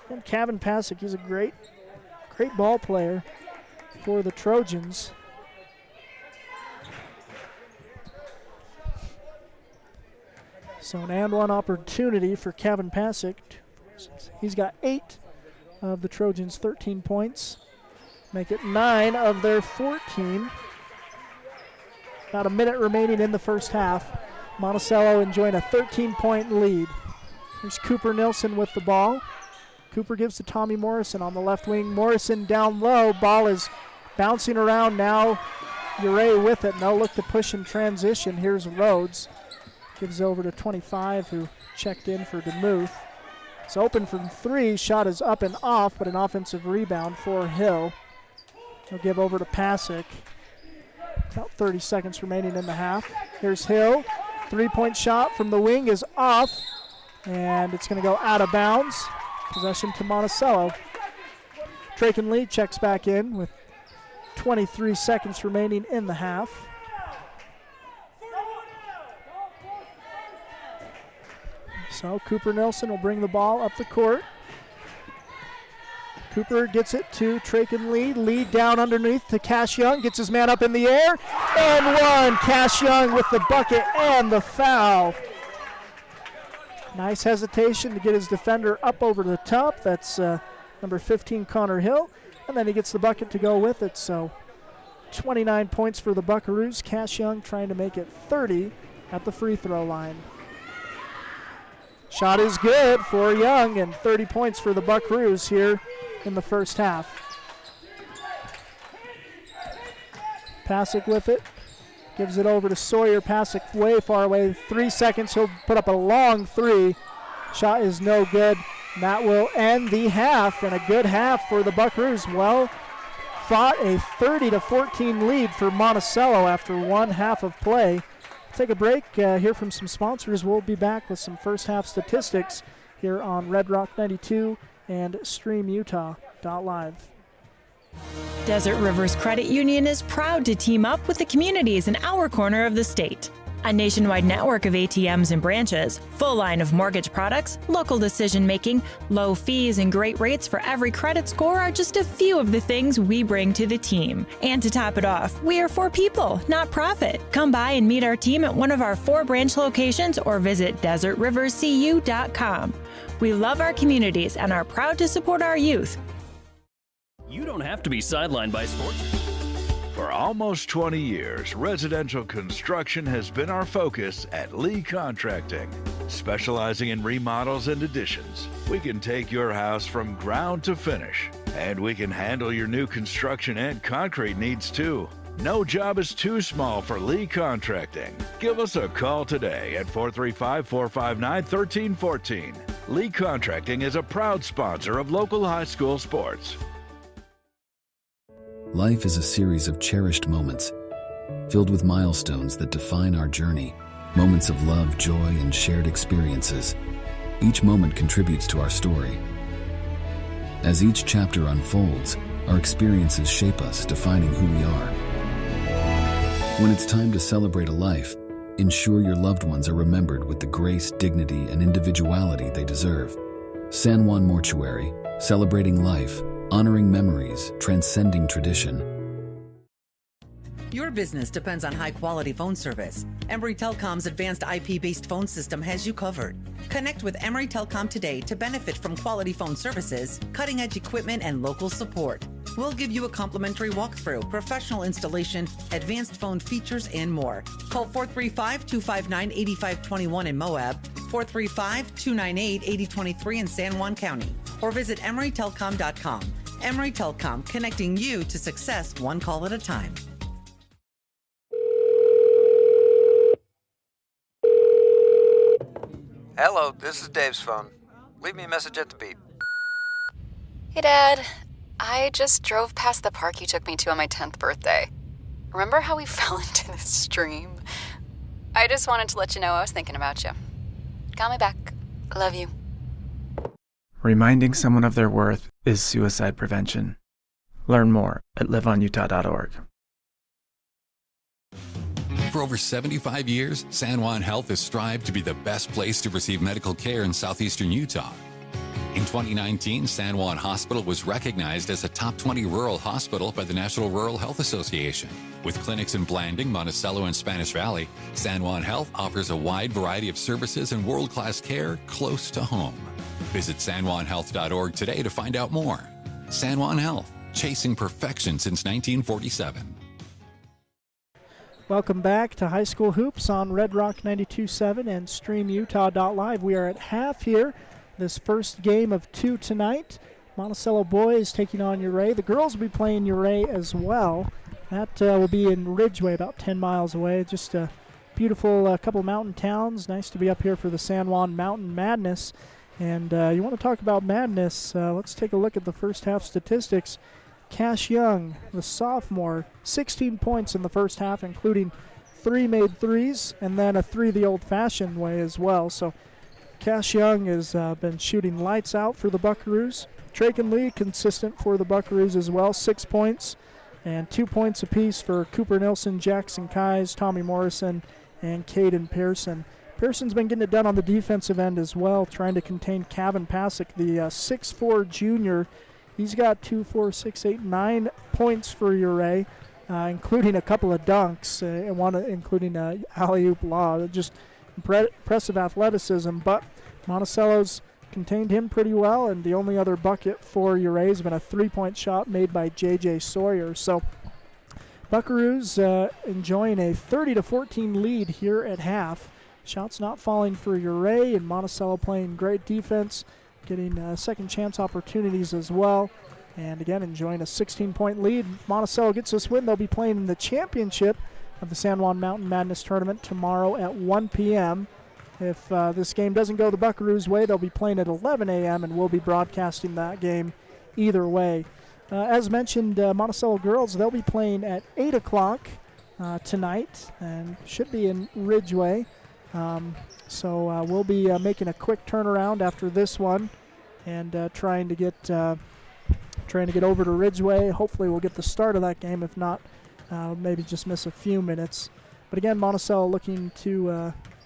And Kevin Pasick, he's a great ball player for the Trojans. So an and one opportunity for Kevin Pasick. He's got 8 of the Trojans' 13 points. Make it 9 of their 14. About a minute remaining in the first half. Monticello enjoying a 13-point lead. Here's Cooper Nilsson with the ball. Cooper gives to Tommy Morrison on the left wing. Morrison down low. Ball is bouncing around now. Ouray with it. No look to push in transition. Here's Rhodes. Gives over to 25, who checked in for DeMuth. It's open from 3. Shot is up and off, but an offensive rebound for Hill. He'll give over to Pasick. About 30 seconds remaining in the half. Here's Hill. 3-point shot from the wing is off, and it's going to go out of bounds. Possession to Monticello. Traken Lee checks back in with 23 seconds remaining in the half. So Cooper Nilsson will bring the ball up the court. Cooper gets it to Traken Lee. Lee down underneath to Cash Young. Gets his man up in the air. And 1. Cash Young with the bucket and the foul. Nice hesitation to get his defender up over the top. That's number 15, Connor Hill. And then he gets the bucket to go with it. So 29 points for the Buckaroos. Cash Young trying to make it 30 at the free throw line. Shot is good for Young, and 30 points for the Buckaroos here in the first half. Pasick with it. Gives it over to Sawyer. Pasick way far away. 3 seconds. He'll put up a long 3. Shot is no good. And that will end the half, and a good half for the Buckaroos. Well fought, a 30-14 lead for Monticello after 1 half of play. Take a break, hear from some sponsors. We'll be back with some first half statistics here on Red Rock 92 and StreamUtah.live. Desert Rivers Credit Union is proud to team up with the communities in our corner of the state. A nationwide network of ATMs and branches, full line of mortgage products, local decision-making, low fees, and great rates for every credit score are just a few of the things we bring to the team. And to top it off, we are for people, not profit. Come by and meet our team at one of our 4 branch locations or visit desertriverscu.com. We love our communities and are proud to support our youth. You don't have to be sidelined by sports. For almost 20 years, residential construction has been our focus at Lee Contracting. Specializing in remodels and additions, we can take your house from ground to finish, and we can handle your new construction and concrete needs too. No job is too small for Lee Contracting. Give us a call today at 435-459-1314. Lee Contracting is a proud sponsor of local high school sports. Life is a series of cherished moments, filled with milestones that define our journey, moments of love, joy, and shared experiences. Each moment contributes to our story. As each chapter unfolds, our experiences shape us, defining who we are. When it's time to celebrate a life, ensure your loved ones are remembered with the grace, dignity, and individuality they deserve. San Juan Mortuary, celebrating life, honoring memories, transcending tradition. Your business depends on high-quality phone service. Emory Telecom's advanced IP-based phone system has you covered. Connect with Emory Telecom today to benefit from quality phone services, cutting-edge equipment, and local support. We'll give you a complimentary walkthrough, professional installation, advanced phone features, and more. Call 435-259-8521 in Moab, 435-298-8023 in San Juan County, or visit EmoryTelecom.com. Emory Telecom, connecting you to success one call at a time. Hello, this is Dave's phone. Leave me a message at the beep. Hey, Dad. I just drove past the park you took me to on my 10th birthday. Remember how we fell into the stream? I just wanted to let you know I was thinking about you. Call me back. Love you. Reminding someone of their worth is suicide prevention. Learn more at liveonutah.org. For over 75 years, San Juan Health has strived to be the best place to receive medical care in southeastern Utah. In 2019, San Juan Hospital was recognized as a top 20 rural hospital by the National Rural Health Association. With clinics in Blanding, Monticello, and Spanish Valley, San Juan Health offers a wide variety of services and world-class care close to home. Visit sanjuanhealth.org today to find out more. San Juan Health, chasing perfection since 1947. Welcome back to High School Hoops on Red Rock 92.7 and StreamUtah.live. We are at half here. This first game of 2 tonight. Monticello boys taking on Ouray. The girls will be playing Ouray as well. That will be in Ridgeway, about 10 miles away. Just a beautiful couple mountain towns. Nice to be up here for the San Juan Mountain Madness. And you want to talk about madness, let's take a look at the first half statistics. Cash Young, the sophomore, 16 points in the first half, including 3 made threes and then a 3 the old-fashioned way as well. So Cash Young has been shooting lights out for the Buckaroos. Traken Lee, consistent for the Buckaroos as well, 6 points and 2 points apiece for Cooper Nilsson, Jackson Keyes, Tommy Morrison, and Caden Pearson. Pearson's been getting it done on the defensive end as well, trying to contain Kevin Pasick, the 6'4 junior. He's got 2, 4, 6, 8, 9 points for Ouray, including a couple of dunks, and one including alley-oop lob. Just impressive athleticism, but Monticello's contained him pretty well, and the only other bucket for Ouray has been a 3-point shot made by J.J. Sawyer. So Buckaroos enjoying a 30-14 lead here at half. Shots not falling for Ouray, and Monticello playing great defense, getting second chance opportunities as well. And again, enjoying a 16-point lead. Monticello gets this win. They'll be playing in the championship of the San Juan Mountain Madness Tournament tomorrow at 1 p.m. If this game doesn't go the Buckaroos' way, they'll be playing at 11 a.m., and we'll be broadcasting that game either way. As mentioned, Monticello girls, they'll be playing at 8 o'clock tonight and should be in Ridgeway. So we'll be making a quick turnaround after this one and trying to get over to Ridgeway. Hopefully we'll get the start of that game. If not, maybe just miss a few minutes. But again, Monticello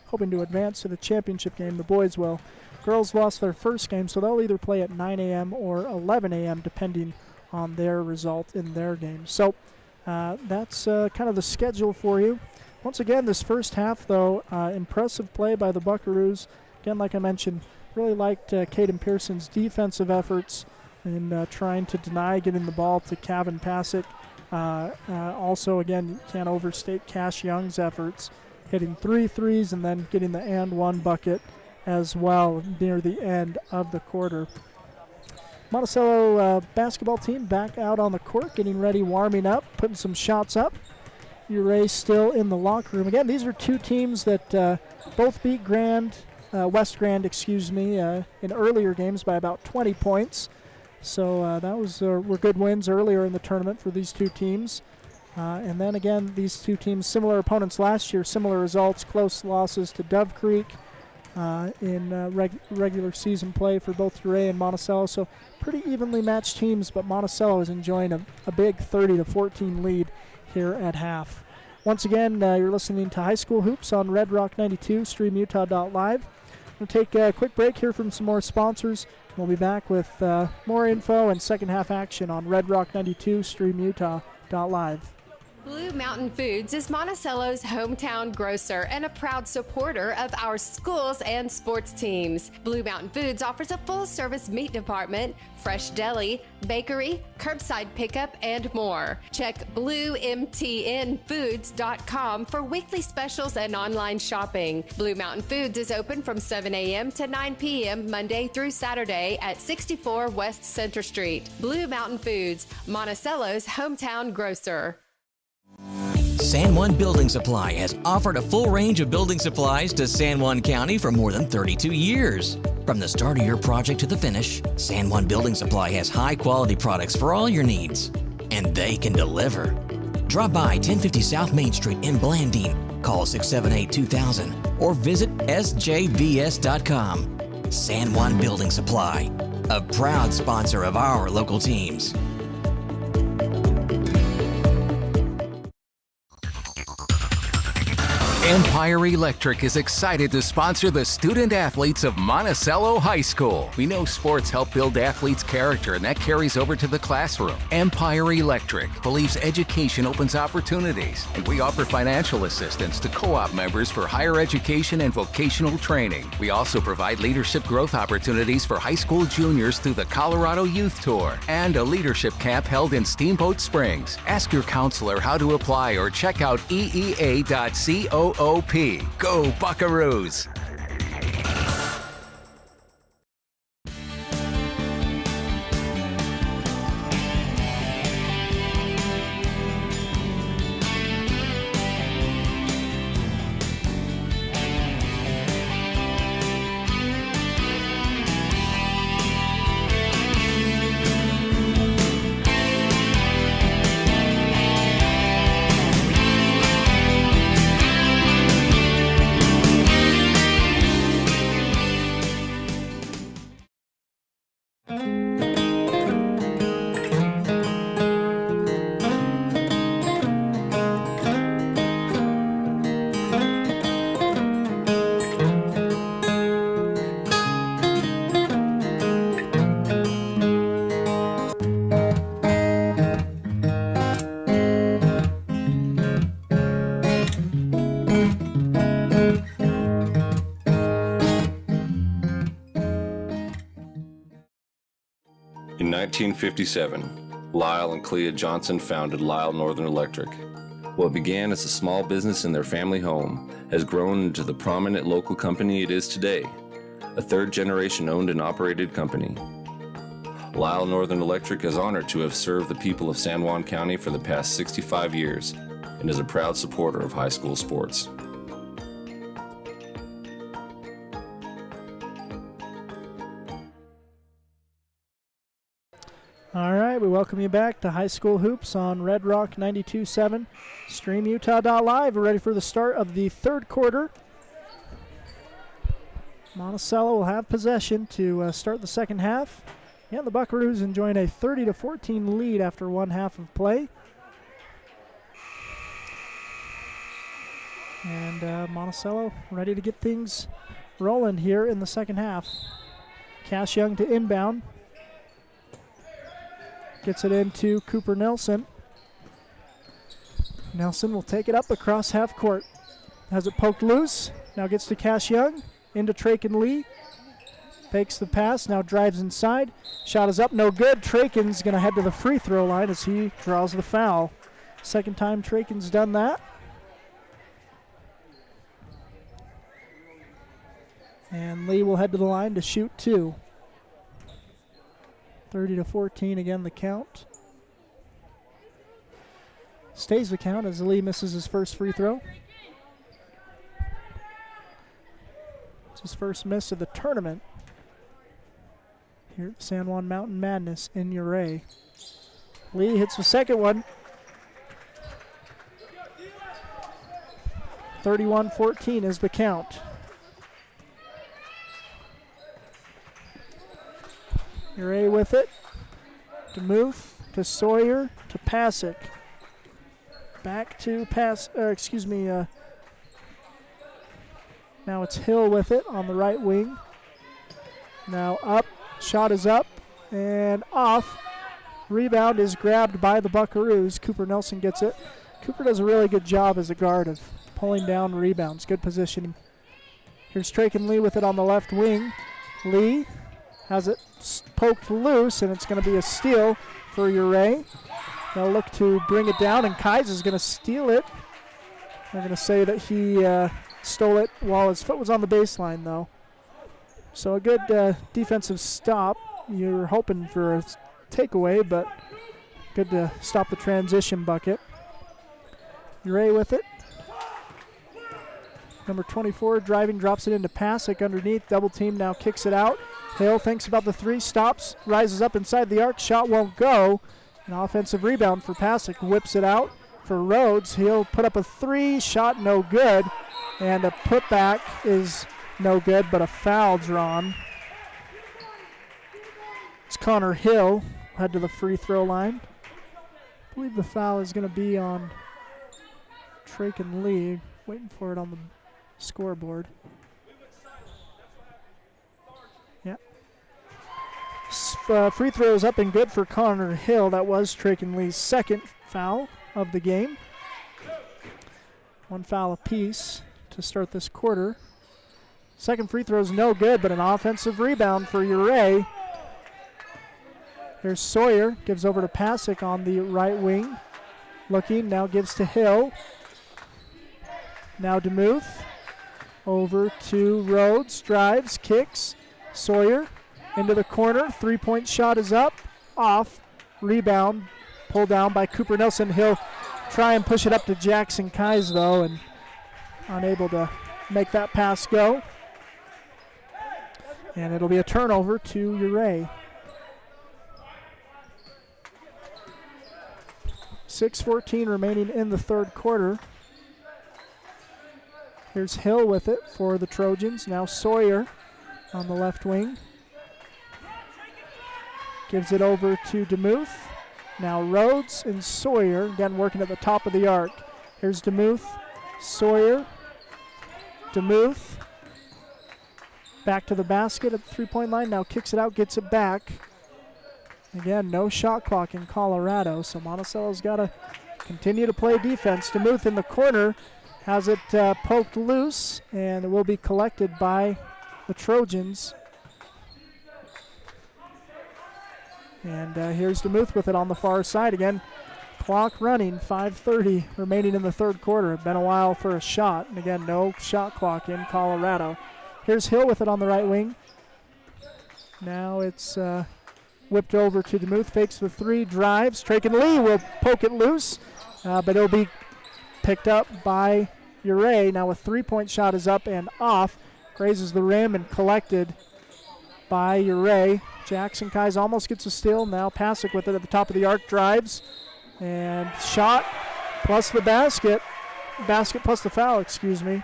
hoping to advance to the championship game. The boys will. Girls lost their first game, so they'll either play at 9 a.m. or 11 a.m. depending on their result in their game. So that's kind of the schedule for you. Once again, this first half, though, impressive play by the Buckaroos. Again, like I mentioned, really liked Caden Pearson's defensive efforts in trying to deny getting the ball to Kevin Pasick. Also, again, can't overstate Cash Young's efforts, hitting 3 threes and then getting the and one bucket as well near the end of the quarter. Monticello basketball team back out on the court, getting ready, warming up, putting some shots up. Ouray still in the locker room. Again, these are two teams that both beat West Grand, in earlier games by about 20 points. So that were good wins earlier in the tournament for these two teams. And then again, these two teams, similar opponents last year, similar results, close losses to Dove Creek in regular season play for both Ouray and Monticello. So pretty evenly matched teams, but Monticello is enjoying a big 30-14 lead here at half. Once again, you're listening to High School Hoops on Red Rock 92, StreamUtah.live. We'll take a quick break here from some more sponsors. We'll be back with more info and second half action on Red Rock 92, StreamUtah.live. Blue Mountain Foods is Monticello's hometown grocer and a proud supporter of our schools and sports teams. Blue Mountain Foods offers a full-service meat department, fresh deli, bakery, curbside pickup, and more. Check bluemtnfoods.com for weekly specials and online shopping. Blue Mountain Foods is open from 7 a.m. to 9 p.m. Monday through Saturday at 64 West Center Street. Blue Mountain Foods, Monticello's hometown grocer. San Juan Building Supply has offered a full range of building supplies to San Juan County for more than 32 years. From the start of your project to the finish, San Juan Building Supply has high-quality products for all your needs, and they can deliver. Drop by 1050 South Main Street in Blanding, call 678-2000, or visit sjbs.com. San Juan Building Supply, a proud sponsor of our local teams. Empire Electric is excited to sponsor the student athletes of Monticello High School. We know sports help build athletes' character, and that carries over to the classroom. Empire Electric believes education opens opportunities, and we offer financial assistance to co-op members for higher education and vocational training. We also provide leadership growth opportunities for high school juniors through the Colorado Youth Tour and a leadership camp held in Steamboat Springs. Ask your counselor how to apply or check out eea.coop. Go Buckaroos! In 1957, Lyle and Clea Johnson founded Lyle Northern Electric. What began as a small business in their family home has grown into the prominent local company it is today, a third-generation owned and operated company. Lyle Northern Electric is honored to have served the people of San Juan County for the past 65 years and is a proud supporter of high school sports. All right, we welcome you back to High School Hoops on Red Rock 92.7, StreamUtah.live. We're ready for the start of the third quarter. Monticello will have possession to start the second half. And the Buckaroos enjoying a 30-14 lead after one half of play. And Monticello ready to get things rolling here in the second half. Cash Young to inbound. Gets it into Cooper Nelson. Nelson will take it up across half court. Has it poked loose. Now gets to Cash Young. Into Traken Lee. Fakes the pass. Now drives inside. Shot is up. No good. Traken's going to head to the free throw line as he draws the foul. Second time Traken's done that. And Lee will head to the line to shoot two. 30-14 again the count. Stays the count as Lee misses his first free throw. It's his first miss of the tournament here at the San Juan Mountain Madness in Ouray. Lee hits the second one. 31-14 is the count. Ouray with it. To Muth, to Sawyer, to Pasick. Back to now it's Hill with it on the right wing. Now up, shot is up and off. Rebound is grabbed by the Buckaroos. Cooper Nelson gets it. Cooper does a really good job as a guard of pulling down rebounds. Good positioning. Here's Traken Lee with it on the left wing. Lee has it poked loose, and it's going to be a steal for Ouray. They'll look to bring it down, and Kais is going to steal it. They're going to say that he stole it while his foot was on the baseline, though. So a good defensive stop. You're hoping for a takeaway, but good to stop the transition bucket. Ouray with it. Number 24 driving, drops it into Pasick underneath. Double team, now kicks it out. Hill thinks about the three, stops, rises up inside the arc. Shot won't go. An offensive rebound for Pasick. Whips it out for Rhodes. He'll put up a three. Shot no good. And a putback is no good, but a foul drawn. It's Connor Hill. Head to the free throw line. I believe the foul is going to be on Traken Lee. Waiting for it on the scoreboard. Yeah. Free throws up and good for Connor Hill. That was Traken Lee's second foul of the game. One foul apiece to start this quarter. Second free throw is no good, but an offensive rebound for Ouray. Here's Sawyer, gives over to Pasick on the right wing. Looking, now gives to Hill. Now DeMuth. Over to Rhodes, drives, kicks. Sawyer into the corner. Three-point shot is up, off. Rebound, pulled down by Cooper Nelson. He'll try and push it up to Jackson Kais, though, and unable to make that pass go. And it'll be a turnover to Ouray. 6:14 remaining in the third quarter. Here's Hill with it for the Trojans. Now Sawyer on the left wing. Gives it over to DeMuth. Now Rhodes and Sawyer, again working at the top of the arc. Here's DeMuth, Sawyer, DeMuth. Back to the basket at the three-point line. Now kicks it out, gets it back. Again, no shot clock in Colorado, so Monticello's got to continue to play defense. DeMuth in the corner. Has it poked loose, and it will be collected by the Trojans. And here's DeMuth with it on the far side again. Clock running, 5:30 remaining in the third quarter. Been a while for a shot, and again, no shot clock in Colorado. Here's Hill with it on the right wing. Now it's whipped over to DeMuth, fakes the three, drives. Traken Lee will poke it loose, but it'll be picked up by Ouray. Now a three-point shot is up and off. Grazes the rim and collected by Ouray. Jackson Kais almost gets a steal. Now Pasick with it at the top of the arc, drives. And shot plus the basket. Basket plus the foul, excuse me,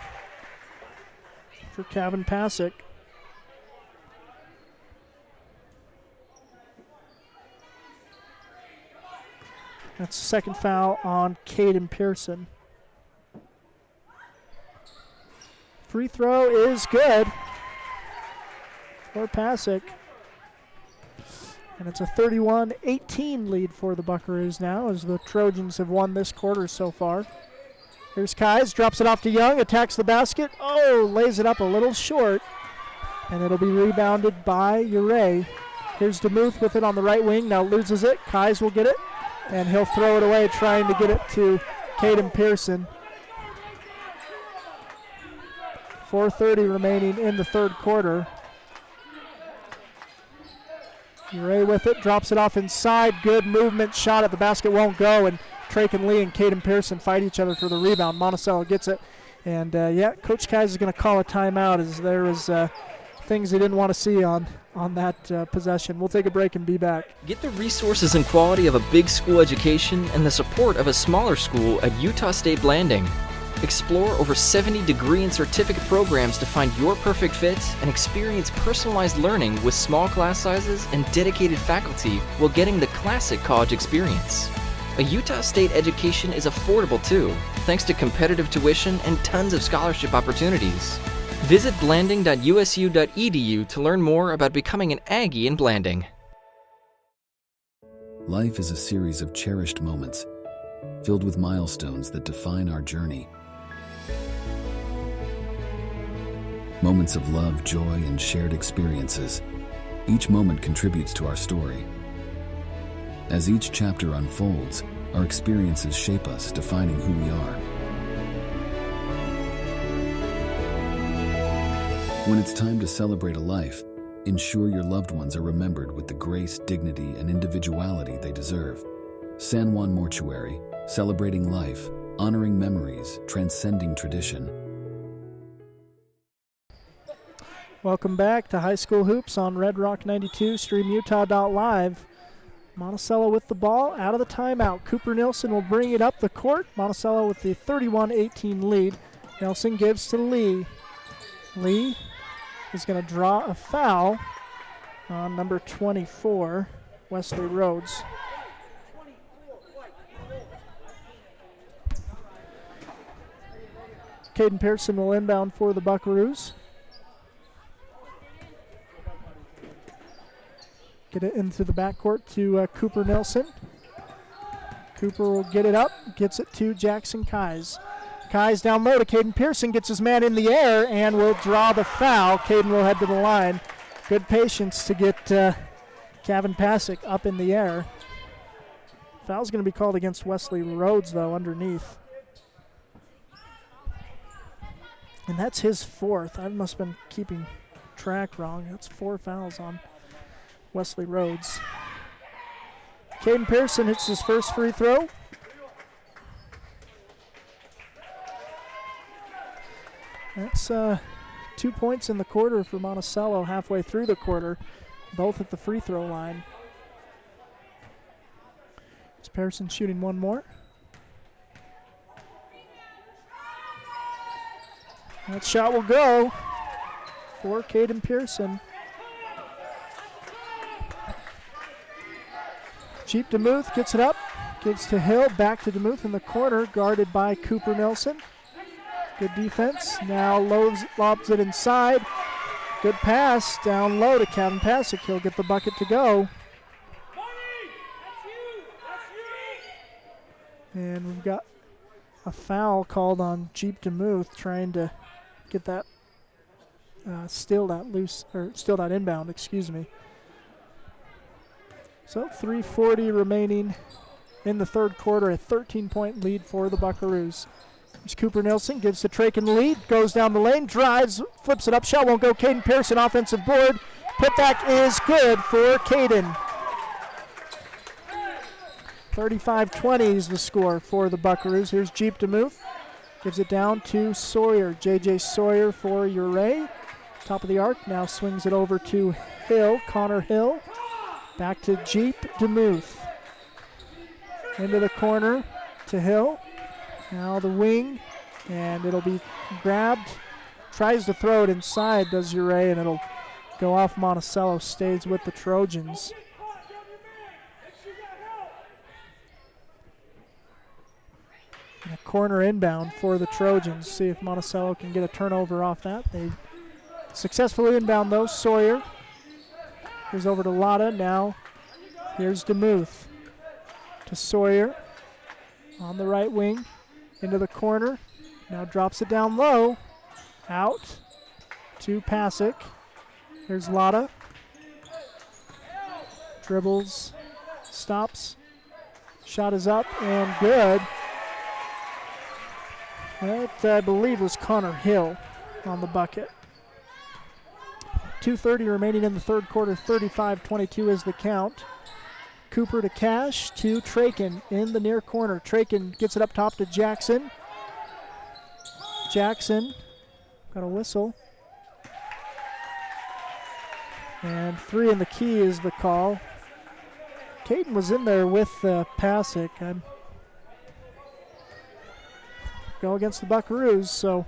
for Kevin Pasick. That's the second foul on Caden Pearson. Free throw is good for Pasick. And it's a 31-18 lead for the Buckaroos now as the Trojans have won this quarter so far. Here's Kais, drops it off to Young, attacks the basket. Oh, lays it up a little short. And it'll be rebounded by Ouray. Here's DeMuth with it on the right wing, now loses it. Kais will get it, and he'll throw it away, trying to get it to Caden Pearson. 4:30 remaining in the third quarter. Ouray with it, drops it off inside. Good movement, shot at the basket, won't go. And Traken Lee and Caden Pearson fight each other for the rebound. Monticello gets it. And Coach Kais is going to call a timeout as there was things he didn't want to see on that possession. We'll take a break and be back. Get the resources and quality of a big school education and the support of a smaller school at Utah State Blanding. Explore over 70 degree and certificate programs to find your perfect fit and experience personalized learning with small class sizes and dedicated faculty while getting the classic college experience. A Utah State education is affordable too, thanks to competitive tuition and tons of scholarship opportunities. Visit blanding.usu.edu to learn more about becoming an Aggie in Blanding. Life is a series of cherished moments, filled with milestones that define our journey. Moments of love, joy, and shared experiences. Each moment contributes to our story. As each chapter unfolds, our experiences shape us, defining who we are. When it's time to celebrate a life, ensure your loved ones are remembered with the grace, dignity, and individuality they deserve. San Juan Mortuary, celebrating life, honoring memories, transcending tradition. Welcome back to High School Hoops on Red Rock 92, StreamUtah.live. Monticello with the ball out of the timeout. Cooper Nilsson will bring it up the court. Monticello with the 31-18 lead. Nelson gives to Lee. Lee is going to draw a foul on number 24, Wesley Rhodes. Caden Pearson will inbound for the Buckaroos. Get it into the backcourt to Cooper Nilsson. Cooper will get it up, gets it to Jackson Kies. Kies down low to Caden Pearson, gets his man in the air and will draw the foul. Caden will head to the line. Good patience to get Kevin Pasick up in the air. Foul's going to be called against Wesley Rhodes, though, underneath. And that's his fourth. I must have been keeping track wrong. That's 4 fouls on Wesley Rhodes. Caden Pearson hits his first free throw. That's 2 points in the quarter for Monticello halfway through the quarter, both at the free throw line. Is Pearson shooting one more? That shot will go for Caden Pearson. Jeep DeMuth gets it up, gives to Hill, back to DeMuth in the corner, guarded by Cooper Nilsson. Good defense. Now lobs it inside. Good pass down low to Kevin Pasick. He'll get the bucket to go. And we've got a foul called on Jeep DeMuth, trying to get that steal that inbound, excuse me. So 3:40 remaining in the third quarter, a 13-point lead for the Buckaroos. Here's Cooper Nilsson, gives to Trake in the lead, goes down the lane, drives, flips it up, shot won't go. Caden Pearson, offensive board. Putback is good for Caden. 35-20 is the score for the Buckaroos. Here's Jeep DeMuth, gives it down to Sawyer. J.J. Sawyer for Ouray. Top of the arc, now swings it over to Hill, Connor Hill. Back to Jeep DeMuth. Into the corner to Hill. Now the wing, and it'll be grabbed. Tries to throw it inside, does Ouray, and it'll go off Monticello. Stays with the Trojans. And a corner inbound for the Trojans. See if Monticello can get a turnover off that. They successfully inbound though. Sawyer. Here's over to Lotta. Now here's DeMuth to Sawyer on the right wing. Into the corner. Now drops it down low. Out to Pasick. Here's Lotta. Dribbles. Stops. Shot is up and good. That, I believe, was Connor Hill on the bucket. 2:30 remaining in the third quarter. 35-22 is the count. Cooper to Cash to Traken in the near corner. Traken gets it up top to Jackson. Jackson got a whistle. And 3 in the key is the call. Caden was in there with Pasick. Go against the Buckaroos, so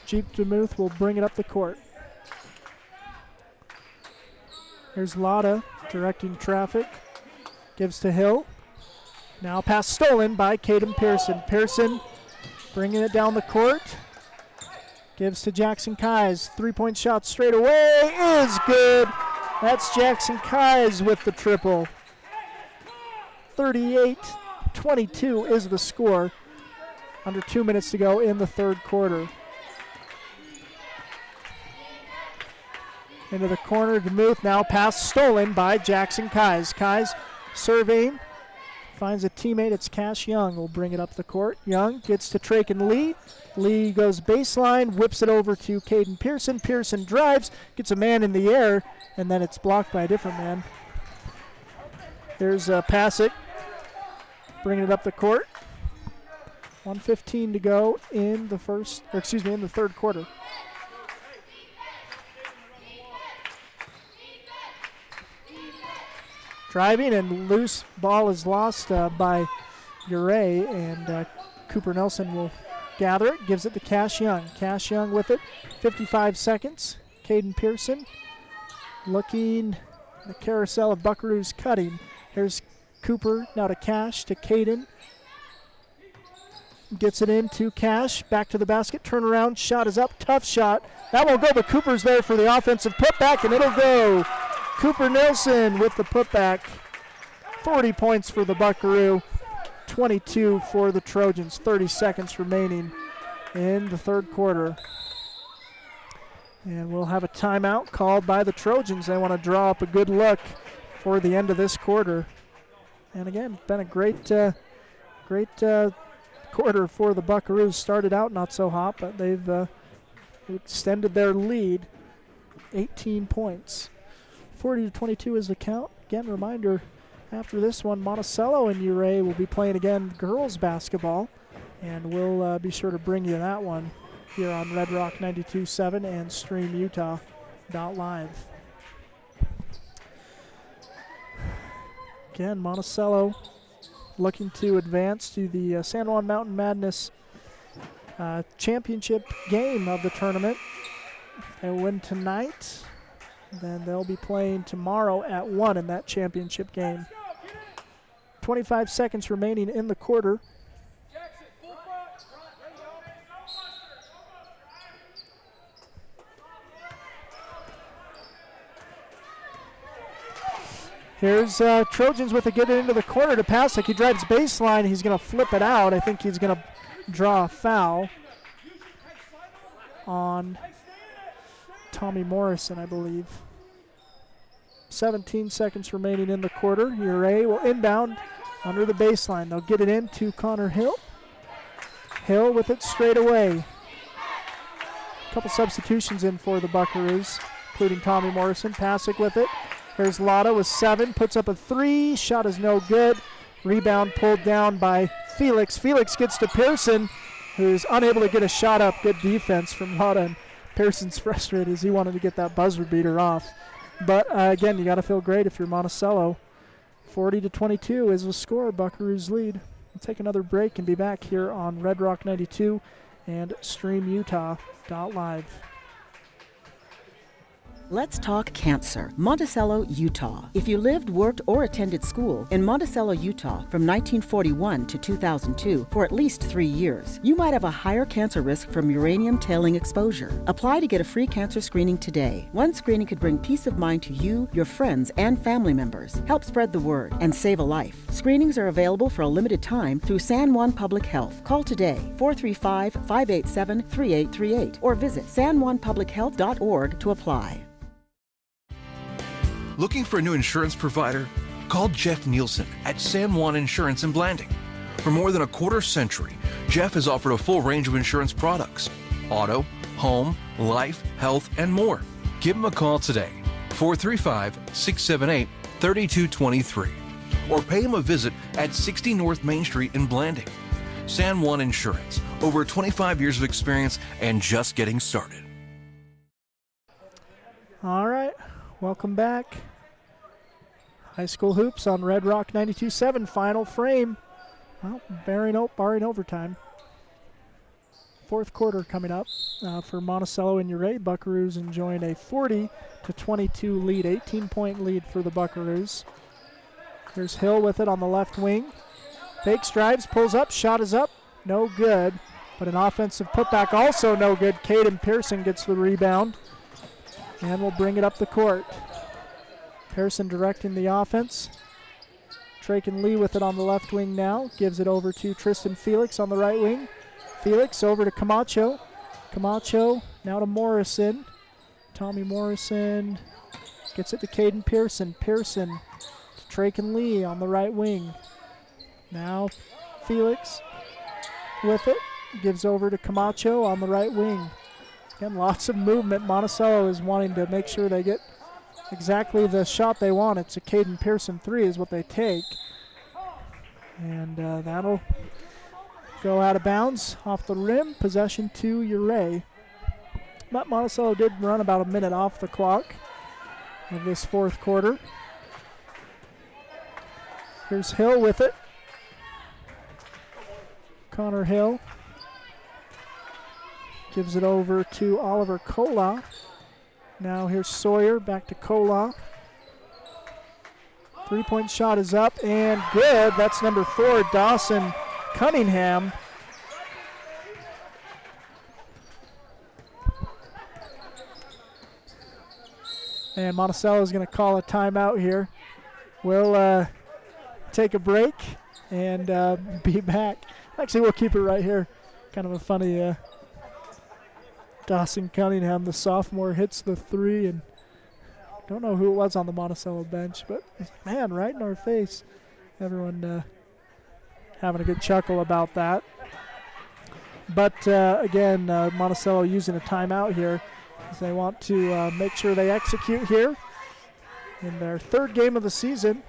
Jeep DeMuth will bring it up the court. Here's Lotta directing traffic. Gives to Hill. Now pass stolen by Caden Pearson. Pearson bringing it down the court. Gives to Jackson Kies. 3-point shot straight away is good. That's Jackson Kies with the triple. 38-22 is the score. Under 2 minutes to go in the third quarter. Into the corner, DeMuth, now pass stolen by Jackson Kais. Kais surveying, finds a teammate, it's Cash Young, will bring it up the court. Young gets to Traken Lee. Lee goes baseline, whips it over to Caden Pearson. Pearson drives, gets a man in the air, and then it's blocked by a different man. There's Pasick bringing it up the court. 1:15 to go in the in the third quarter. Driving and loose ball is lost by Ouray, and Cooper Nelson will gather it, gives it to Cash Young. Cash Young with it, 55 seconds. Caden Pearson looking, the carousel of Buckaroo's cutting. Here's Cooper, now to Cash, to Caden. Gets it into Cash, back to the basket, turnaround, shot is up, tough shot. That won't go, but Cooper's there for the offensive putback, and it'll go. Cooper Nelson with the putback. 40 points for the Buckaroo, 22 for the Trojans. 30 seconds remaining in the third quarter. And we'll have a timeout called by the Trojans. They want to draw up a good look for the end of this quarter. And again, been a great quarter for the Buckaroos. Started out not so hot, but they've extended their lead. 18 points. 40-22 is the count. Again, reminder, after this one, Monticello and Ouray will be playing again girls basketball, and we'll be sure to bring you that one here on Red Rock 92.7 and StreamUtah.live. Again, Monticello looking to advance to the San Juan Mountain Madness championship game of the tournament. If they win tonight, then they'll be playing tomorrow at 1 in that championship game. 25 seconds remaining in the quarter. Here's Trojans with a get it into the corner to Pasick. He drives baseline. He's going to flip it out. I think he's going to draw a foul on Tommy Morrison, I believe. 17 seconds remaining in the quarter. Ouray will inbound under the baseline. They'll get it in to Connor Hill. Hill with it straight away. A couple substitutions in for the Buckaroos, including Tommy Morrison. Pasick with it. Here's Lotta with 7, puts up a 3. Shot is no good. Rebound pulled down by Felix. Felix gets to Pearson, who's unable to get a shot up. Good defense from Lotta, and Pearson's frustrated as he wanted to get that buzzer beater off. But again, you got to feel great if you're Monticello. 40-22 is the score. Buckaroos lead. We'll take another break and be back here on Red Rock 92 and StreamUtah.live. Let's talk cancer. Monticello, Utah. If you lived, worked, or attended school in Monticello, Utah from 1941 to 2002 for at least 3 years, you might have a higher cancer risk from uranium tailing exposure. Apply to get a free cancer screening today. One screening could bring peace of mind to you, your friends, and family members, help spread the word, and save a life. Screenings are available for a limited time through San Juan Public Health. Call today, 435-587-3838, or visit sanjuanpublichealth.org to apply. Looking for a new insurance provider? Call Jeff Nielsen at San Juan Insurance in Blanding. For more than a quarter century, Jeff has offered a full range of insurance products: auto, home, life, health, and more. Give him a call today, 435-678-3223, or pay him a visit at 60 North Main Street in Blanding. San Juan Insurance, over 25 years of experience and just getting started. All right. Welcome back. High school hoops on Red Rock 92.7. Final frame. Well, barring overtime. Fourth quarter coming up for Monticello and Ouray. Buckaroos enjoying a 40-22 lead. 18-point lead for the Buckaroos. Here's Hill with it on the left wing. Fakes, drives, pulls up. Shot is up. No good. But an offensive putback also no good. Caden Pearson gets the rebound. And we'll bring it up the court. Pearson directing the offense. Traken Lee with it on the left wing now. Gives it over to Tristan Felix on the right wing. Felix over to Camacho. Camacho now to Morrison. Tommy Morrison gets it to Caden Pearson. Pearson to Traken Lee on the right wing. Now Felix with it. Gives over to Camacho on the right wing. Again, lots of movement. Monticello is wanting to make sure they get exactly the shot they want. It's a Caden Pearson 3 is what they take. And that'll go out of bounds off the rim. Possession to Ouray. But Monticello did run about a minute off the clock of this fourth quarter. Here's Hill with it. Connor Hill gives it over to Oliver Kola. Now here's Sawyer, back to Kola. 3-point shot is up and good. That's number 4, Dawson Cunningham. And Monticello is going to call a timeout here. We'll take a break and be back. Actually, we'll keep it right here. Kind of a funny Dawson Cunningham, the sophomore, hits the 3, and don't know who it was on the Monticello bench, but man, right in our face. Everyone having a good chuckle about that. But again, Monticello using a timeout here as they want to make sure they execute here in their third game of the season.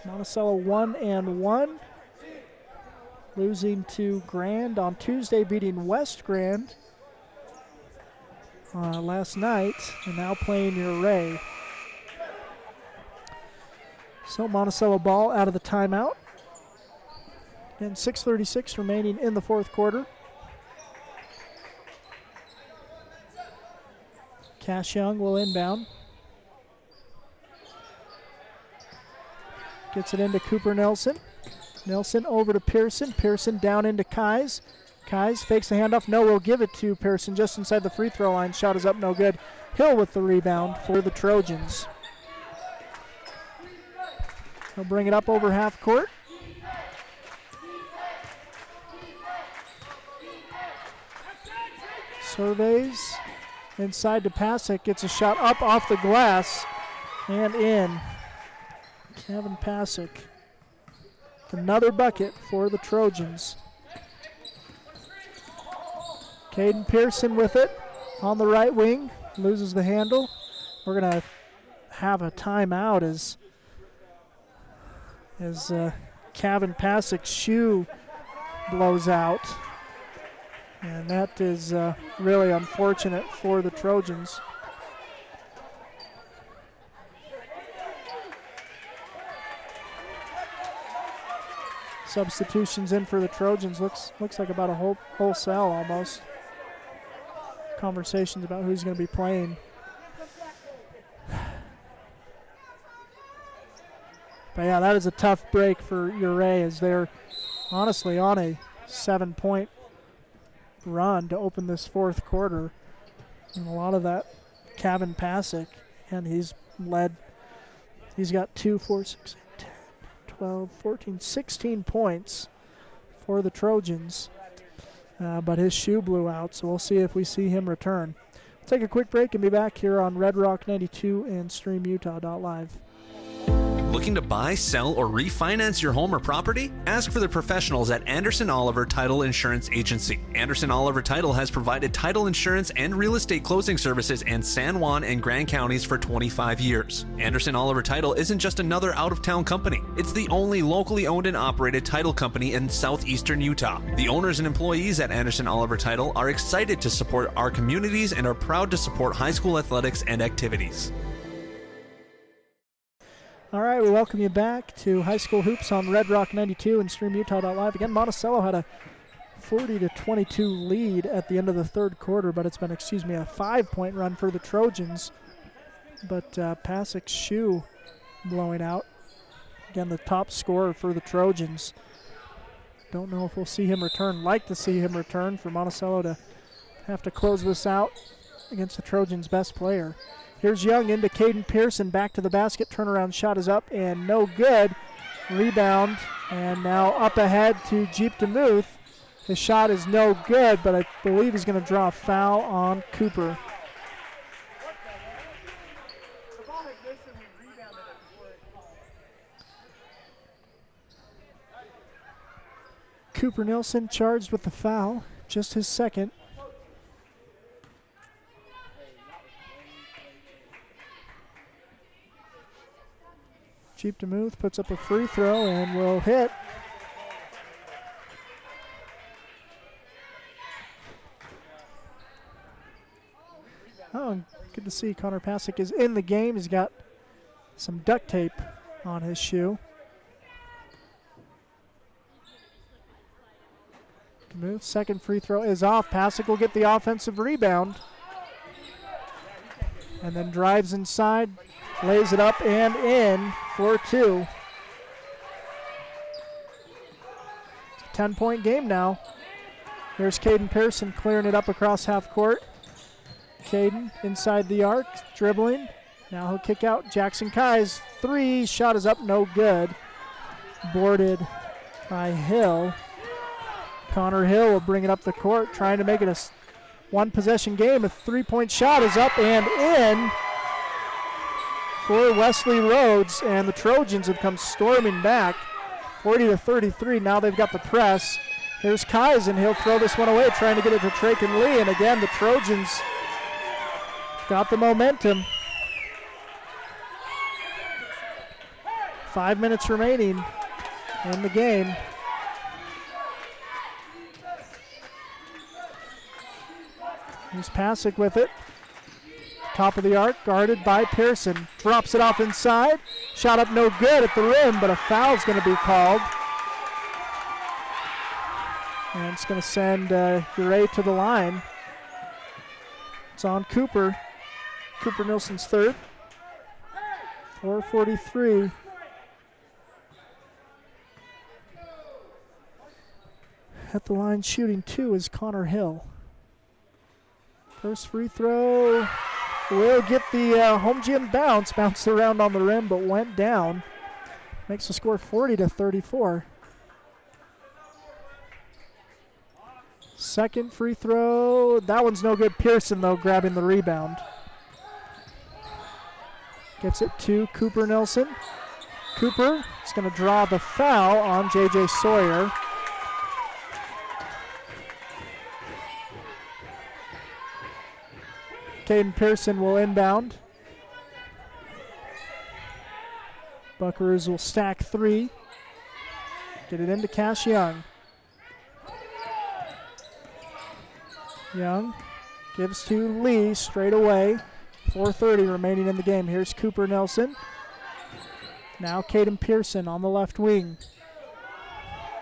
Monticello 1-1. Losing to Grand on Tuesday, beating West Grand last night, and now playing Ouray. So Monticello ball out of the timeout. And 6:36 remaining in the fourth quarter. Cash Young will inbound. Gets it into Cooper Nelson. Nelson over to Pearson. Pearson down into Kais. Kais fakes the handoff. No, we'll give it to Pearson just inside the free throw line. Shot is up, no good. Hill with the rebound for the Trojans. He'll bring it up over half court. Surveys inside to Pasick. Gets a shot up off the glass and in. Kevin Pasick. Another bucket for the Trojans. Caden Pearson with it on the right wing. Loses the handle. We're going to have a timeout as Kevin Pasick's shoe blows out. And that is really unfortunate for the Trojans. Substitutions in for the Trojans. Looks like about a wholesale almost. Conversations about who's going to be playing. But yeah, that is a tough break for Ouray as they're honestly on a 7-point run to open this fourth quarter. And a lot of that, Kevin Pasick, and he's got 2, 4, 6, 10, 12, 14, 16 points for the Trojans. But his shoe blew out, so we'll see if we see him return. We'll take a quick break and be back here on Red Rock 92 and StreamUtah.live. Looking to buy, sell, or refinance your home or property? Ask for the professionals at Anderson Oliver Title Insurance Agency. Anderson Oliver Title has provided title insurance and real estate closing services in San Juan and Grand counties for 25 years. Anderson Oliver Title isn't just another out-of-town company. It's the only locally owned and operated title company in southeastern Utah. The owners and employees at Anderson Oliver Title are excited to support our communities and are proud to support high school athletics and activities. All right, we welcome you back to High School Hoops on Red Rock 92 and StreamUtah.live. Again, Monticello had a 40-22 lead at the end of the third quarter, but it's been, a 5-point run for the Trojans. But Pasick's shoe blowing out. Again, the top scorer for the Trojans. Don't know if we'll see him return. Like to see him return for Monticello to have to close this out against the Trojans' best player. Here's Young into Caden Pearson, back to the basket, turnaround shot is up and no good. Rebound, and now up ahead to Jeep DeMuth. His shot is no good, but I believe he's going to draw a foul on Cooper. Cooper Nilsson charged with the foul, just his second. Jeep DeMuth puts up a free throw and will hit. Oh, good to see Connor Pasick is in the game. He's got some duct tape on his shoe. DeMuth, second free throw is off. Pasick will get the offensive rebound. And then drives inside, lays it up and in for 2. It's a 10-point game now. Here's Caden Pearson clearing it up across half court. Caden inside the arc, dribbling. Now he'll kick out. Jackson Kai's 3 shot is up, no good. Boarded by Hill. Connor Hill will bring it up the court, trying to make it a one-possession game. A 3-point shot is up and in for Wesley Rhodes, and the Trojans have come storming back, 40-33. Now they've got the press. Here's Kais, and he'll throw this one away, trying to get it to Traken Lee, and again the Trojans got the momentum. 5 minutes remaining in the game. Here's Pasick with it. Top of the arc, guarded by Pearson. Drops it off inside. Shot up no good at the rim, but a foul's going to be called. And it's going to send Ouray to the line. It's on Cooper. Cooper Nilsson's third. 4:43. At the line shooting 2 is Connor Hill. First free throw will get the home gym bounce. Bounced around on the rim but went down. Makes the score 40-34. Second free throw. That one's no good. Pearson, though, grabbing the rebound. Gets it to Cooper Nilsson. Cooper is going to draw the foul on J.J. Sawyer. Caden Pearson will inbound. Buckaroos will stack 3. Get it into Cash Young. Young gives to Lee straight away. 4:30 remaining in the game. Here's Cooper Nilsson. Now Caden Pearson on the left wing.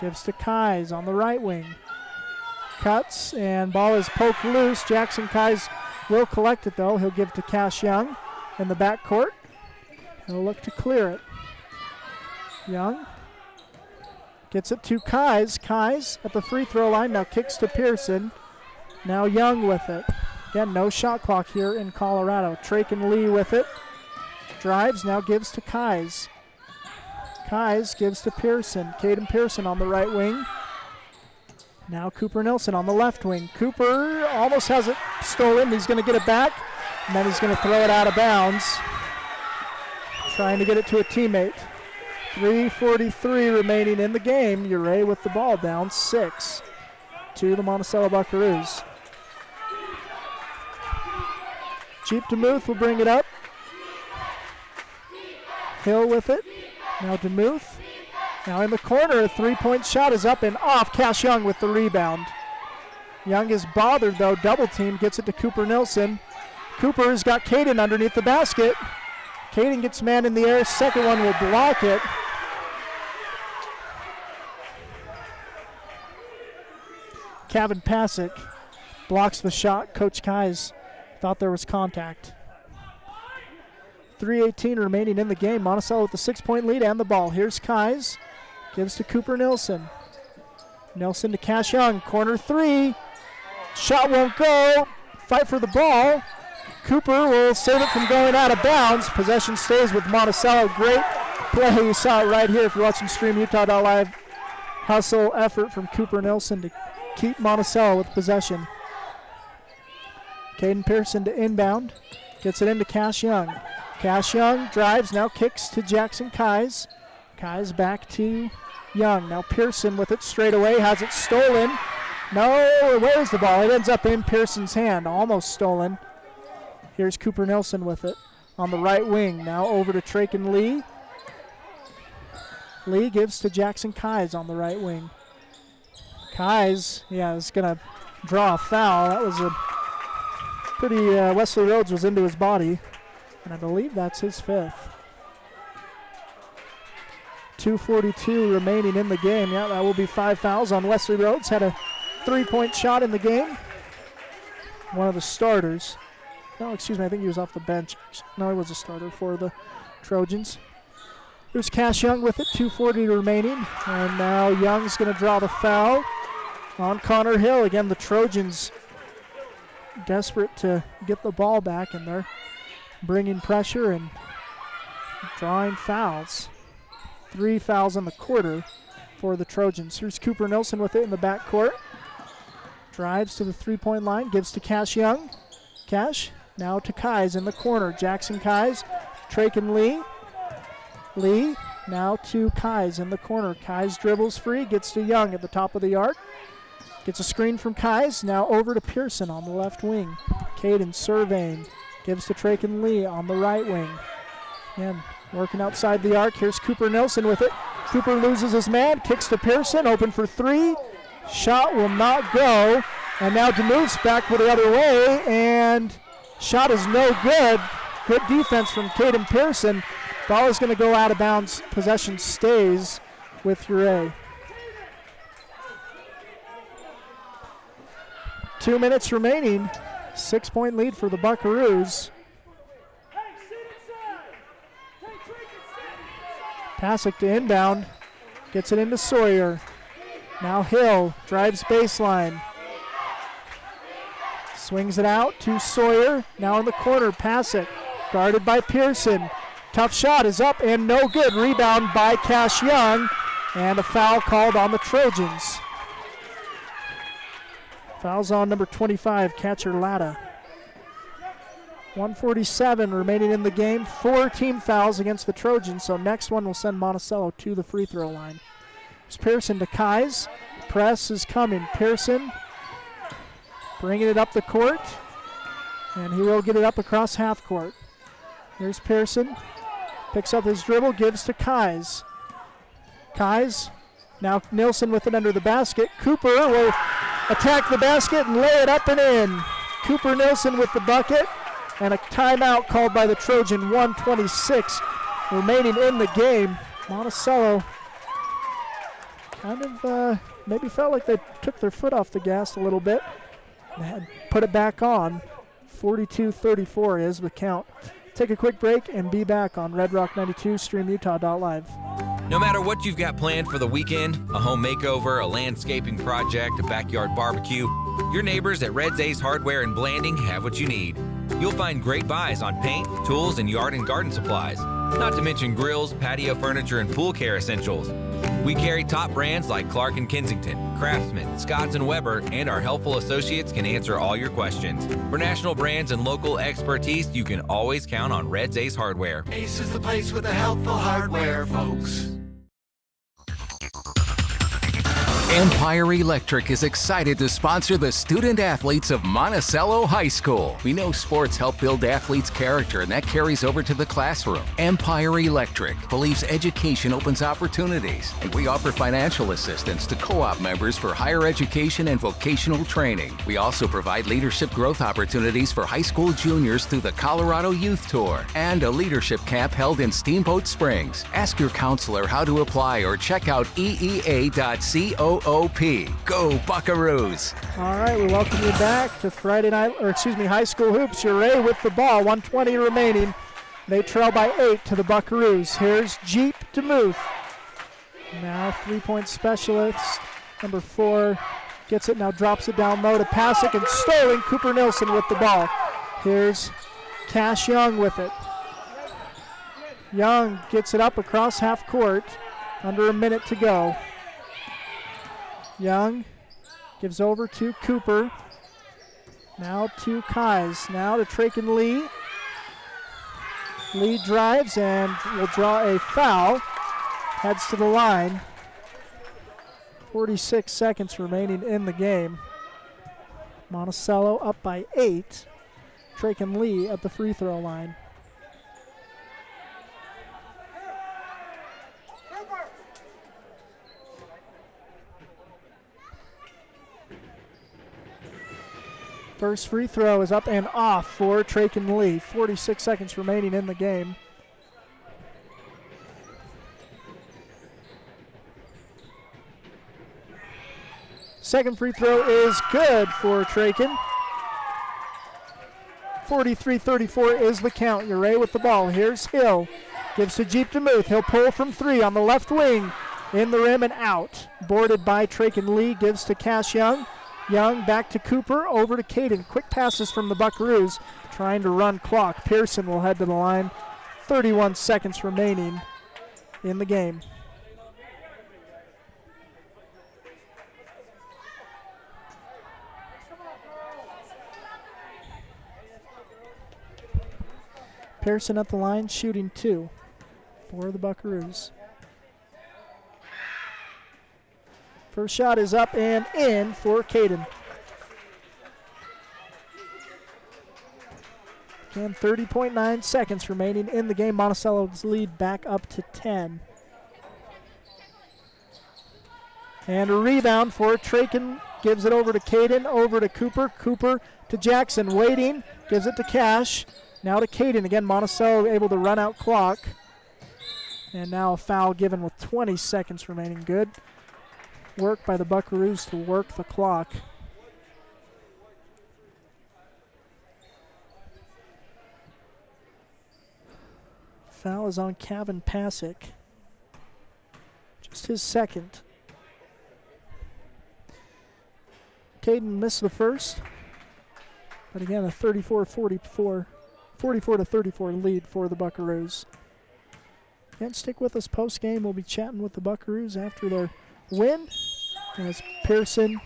Gives to Kais on the right wing. Cuts and ball is poked loose. Jackson Kais will collect it though. He'll give to Cash Young in the backcourt. He'll look to clear it. Young gets it to Kais. Kais at the free throw line now kicks to Pearson. Now Young with it. Again, no shot clock here in Colorado. Traken Lee with it. Drives, now gives to Kais. Kais gives to Pearson. Caden Pearson on the right wing. Now Cooper Nilsson on the left wing. Cooper almost has it stolen. He's going to get it back, and then he's going to throw it out of bounds. Trying to get it to a teammate. 3:43 remaining in the game. Ouray with the ball, down 6 to the Monticello Buckaroos. Jeep DeMuth will bring it up. Hill with it. Now DeMuth. Now in the corner, a 3-point shot is up and off. Cash Young with the rebound. Young is bothered though. Double team, gets it to Cooper Nilsson. Cooper's got Caden underneath the basket. Caden gets man in the air. Second one will block it. Kevin Pasick blocks the shot. Coach Kais thought there was contact. 3:18 remaining in the game. Monticello with the 6-point lead and the ball. Here's Kais. Gives to Cooper Nilsson. Nilsson to Cash Young. Corner 3. Shot won't go. Fight for the ball. Cooper will save it from going out of bounds. Possession stays with Monticello. Great play. You saw it right here if you're watching StreamUtah.live. Hustle effort from Cooper Nilsson to keep Monticello with possession. Caden Pearson to inbound. Gets it into Cash Young. Cash Young drives, now kicks to Jackson Kies. Kies back to Young. Now Pearson with it straight away, has it stolen. No, where's the ball? It ends up in Pearson's hand, almost stolen. Here's Cooper Nilsson with it on the right wing. Now over to Traken Lee. Lee gives to Jackson Kies on the right wing. Kies, is going to draw a foul. That was a pretty, Wesley Rhodes was into his body, and I believe that's his 5th. 2:42 remaining in the game. Yeah, that will be 5 fouls on Wesley Rhodes. Had a 3-point shot in the game. One of the starters. No, excuse me, I think he was off the bench. No, he was a starter for the Trojans. Here's Cash Young with it, 2:40 remaining. And now Young's going to draw the foul on Connor Hill. Again, the Trojans desperate to get the ball back, and they're bringing pressure and drawing fouls. 3 fouls in the quarter for the Trojans. Here's Cooper Nilsson with it in the backcourt. Drives to the 3-point line, gives to Cash Young. Cash now to Kies in the corner. Jackson Kies, Traken Lee. Lee now to Kies in the corner. Kies dribbles free, gets to Young at the top of the arc. Gets a screen from Kies, now over to Pearson on the left wing. Caden surveying, gives to Traken Lee on the right wing. Again, working outside the arc. Here's Cooper Nilsson with it. Cooper loses his man, kicks to Pearson, open for 3. Shot will not go. And now DeMuth's back the other way, and shot is no good. Good defense from Caden Pearson. Ball is going to go out of bounds. Possession stays with Ouray. 2 minutes remaining. 6-point lead for the Buckaroos. Pasick to inbound. Gets it into Sawyer. Now Hill drives baseline. Swings it out to Sawyer. Now in the corner, Pasick. Guarded by Pearson. Tough shot is up and no good. Rebound by Cash Young. And a foul called on the Trojans. Foul's on number 25, catcher Latta. 1:47 remaining in the game. 4 team fouls against the Trojans, so next one will send Monticello to the free throw line. It's Pearson to Kies. Press is coming. Pearson bringing it up the court, and he will get it up across half court. Here's Pearson. Picks up his dribble, gives to Kies. Kies, now Nilsson with it under the basket. Cooper will attack the basket and lay it up and in. Cooper Nilsson with the bucket, and a timeout called by the Trojan. 1:26 remaining in the game. Monticello kind of maybe felt like they took their foot off the gas a little bit and had put it back on. 42-34 is the count. Take a quick break and be back on Red Rock 92, StreamUtah.live. No matter what you've got planned for the weekend, a home makeover, a landscaping project, a backyard barbecue, your neighbors at Red's Ace Hardware in Blanding have what you need. You'll find great buys on paint, tools, and yard and garden supplies, not to mention grills, patio furniture, and pool care essentials. We carry top brands like Clark & Kensington, Craftsman, Scotts & Weber, and our helpful associates can answer all your questions. For national brands and local expertise, you can always count on Red's Ace Hardware. Ace is the place with the helpful hardware, folks. Empire Electric is excited to sponsor the student athletes of Monticello High School. We know sports help build athletes' character, and that carries over to the classroom. Empire Electric believes education opens opportunities, and we offer financial assistance to co-op members for higher education and vocational training. We also provide leadership growth opportunities for high school juniors through the Colorado Youth Tour and a leadership camp held in Steamboat Springs. Ask your counselor how to apply or check out eea.co. Go Buckaroos! All right, we welcome you back to high school hoops. Ouray with the ball, 1:20 remaining. They trail by 8 to the Buckaroos. Here's Jeep DeMuth. Now 3-point specialist, number 4, gets it, now drops it down low to Pasick, and stolen. Cooper Nilsson with the ball. Here's Cash Young with it. Young gets it up across half court. Under a minute to go. Young gives over to Cooper. Now to Kais. Now to Traken Lee. Lee drives and will draw a foul. Heads to the line. 46 seconds remaining in the game. Monticello up by 8. Traken Lee at the free throw line. First free throw is up and off for Traken Lee. 46 seconds remaining in the game. Second free throw is good for Traken. 43-34 is the count. Ouray with the ball. Here's Hill. Gives to Jeep DeMuth. He'll pull from 3 on the left wing. In the rim and out. Boarded by Traken Lee. Gives to Cash Young. Young back to Cooper. Over to Caden. Quick passes from the Buckaroos. Trying to run clock. Pearson will head to the line. 31 seconds remaining in the game. Pearson at the line, shooting 2 for the Buckaroos. First shot is up and in for Caden. Again, 30.9 seconds remaining in the game. Monticello's lead back up to 10. And a rebound for Traken. Gives it over to Caden, over to Cooper. Cooper to Jackson, waiting. Gives it to Cash. Now to Caden. Again, Monticello able to run out clock. And now a foul given with 20 seconds remaining. Good work by the Buckaroos to work the clock. Foul is on Kevin Pasick. Just his second. Caden missed the first. But again, a 44-44 to 34 lead for the Buckaroos. And stick with us post game. We'll be chatting with the Buckaroos after their win. As Pearson.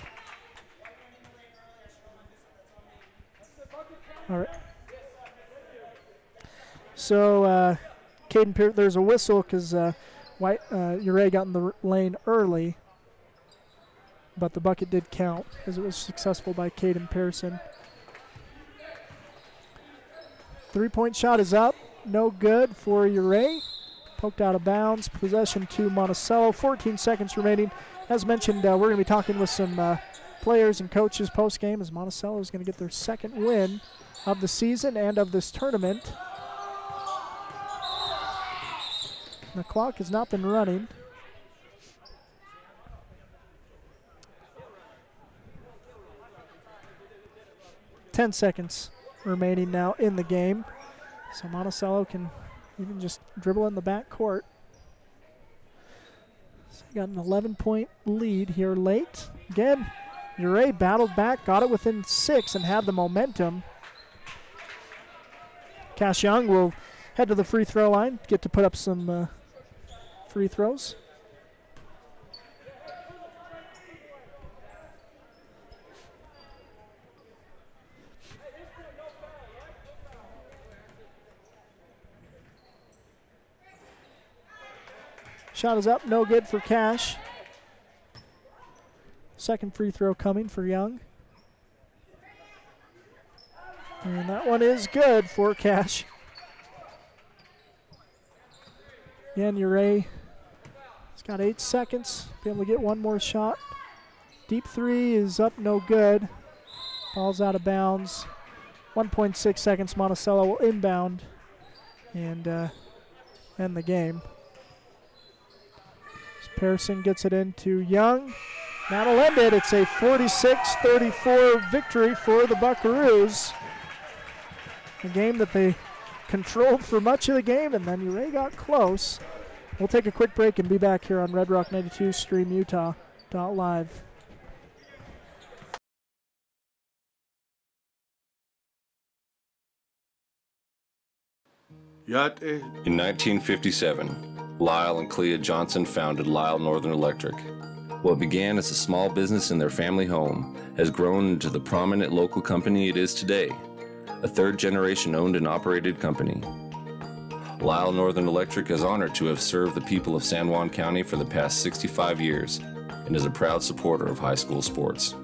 All right. So Caden Pearson, there's a whistle because Ouray got in the lane early, but the bucket did count as it was successful by Caden Pearson. 3-point shot is up. No good for Ouray. Poked out of bounds. Possession to Monticello. 14 seconds remaining. As mentioned, we're going to be talking with some players and coaches post-game as Monticello is going to get their second win of the season and of this tournament. The clock has not been running. Ten seconds remaining now in the game. So Monticello can even just dribble in the back court. So got an 11-point lead here late. Again, Ouray battled back, got it within 6 and had the momentum. Cash Young will head to the free throw line, get to put up some free throws. Shot is up, no good for Cash. Second free throw coming for Young. And that one is good for Cash. Again, Ouray has got 8 seconds. Be able to get one more shot. Deep three is up, no good. Ball's out of bounds. 1.6 seconds. Monticello will inbound and end the game. Pearson gets it into Young. That'll end it. It's a 46-34 victory for the Buckaroos. A game that they controlled for much of the game, and then Ouray got close. We'll take a quick break and be back here on Red Rock 92 Stream Utah.live. In 1957, Lyle and Clea Johnson founded Lyle Northern Electric. What began as a small business in their family home has grown into the prominent local company it is today, a third-generation owned and operated company. Lyle Northern Electric is honored to have served the people of San Juan County for the past 65 years and is a proud supporter of high school sports.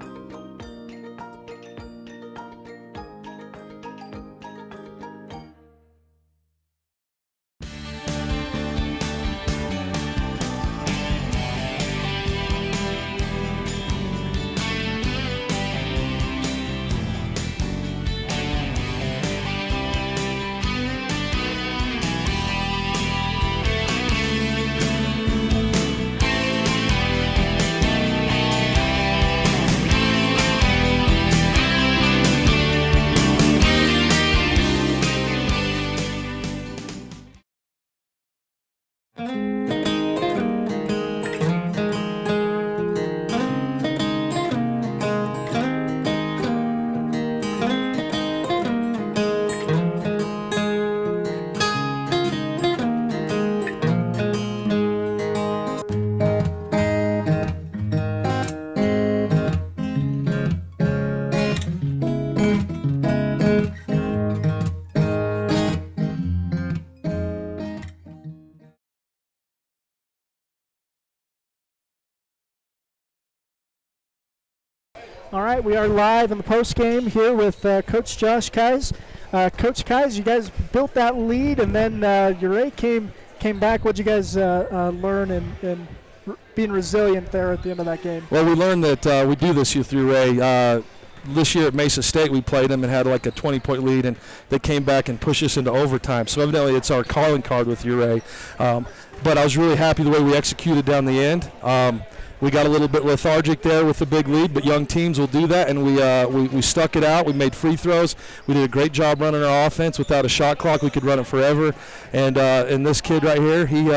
All right, we are live in the post game here with Coach Josh Keyes. Coach Keyes, you guys built that lead, and then Ouray came back. What did you guys learn in being resilient there at the end of that game? Well, we learned that we do this with Ouray. This year at Mesa State, we played them and had like a 20-point lead, and they came back and pushed us into overtime. So evidently it's our calling card with Ouray. But I was really happy the way we executed down the end. We got a little bit lethargic there with the big lead, but young teams will do that, and we stuck it out. We made free throws. We did a great job running our offense. Without a shot clock, we could run it forever. And this kid right here, he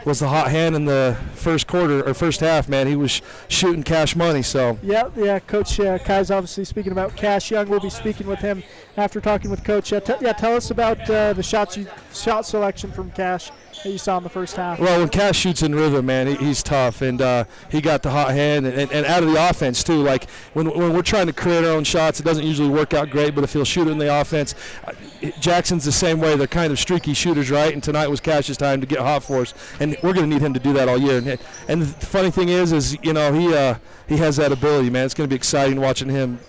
was the hot hand in the first half, man. He was shooting cash money. So yeah. Coach Keyes obviously speaking about Cash Young. We'll be speaking with him after talking with Coach. Tell us about the shot selection from Cash that you saw in the first half. Well, when Cash shoots in rhythm, man, he's tough, and he got the hot hand and out of the offense too. Like when we're trying to create our own shots, it doesn't usually work out great, but if he'll shoot it in the offense, Jackson's the same way. They're kind of streaky shooters, right? And tonight was Cash's time to get hot for us, and we're going to need him to do that all year. And the funny thing is he has that ability, man. It's going to be exciting watching him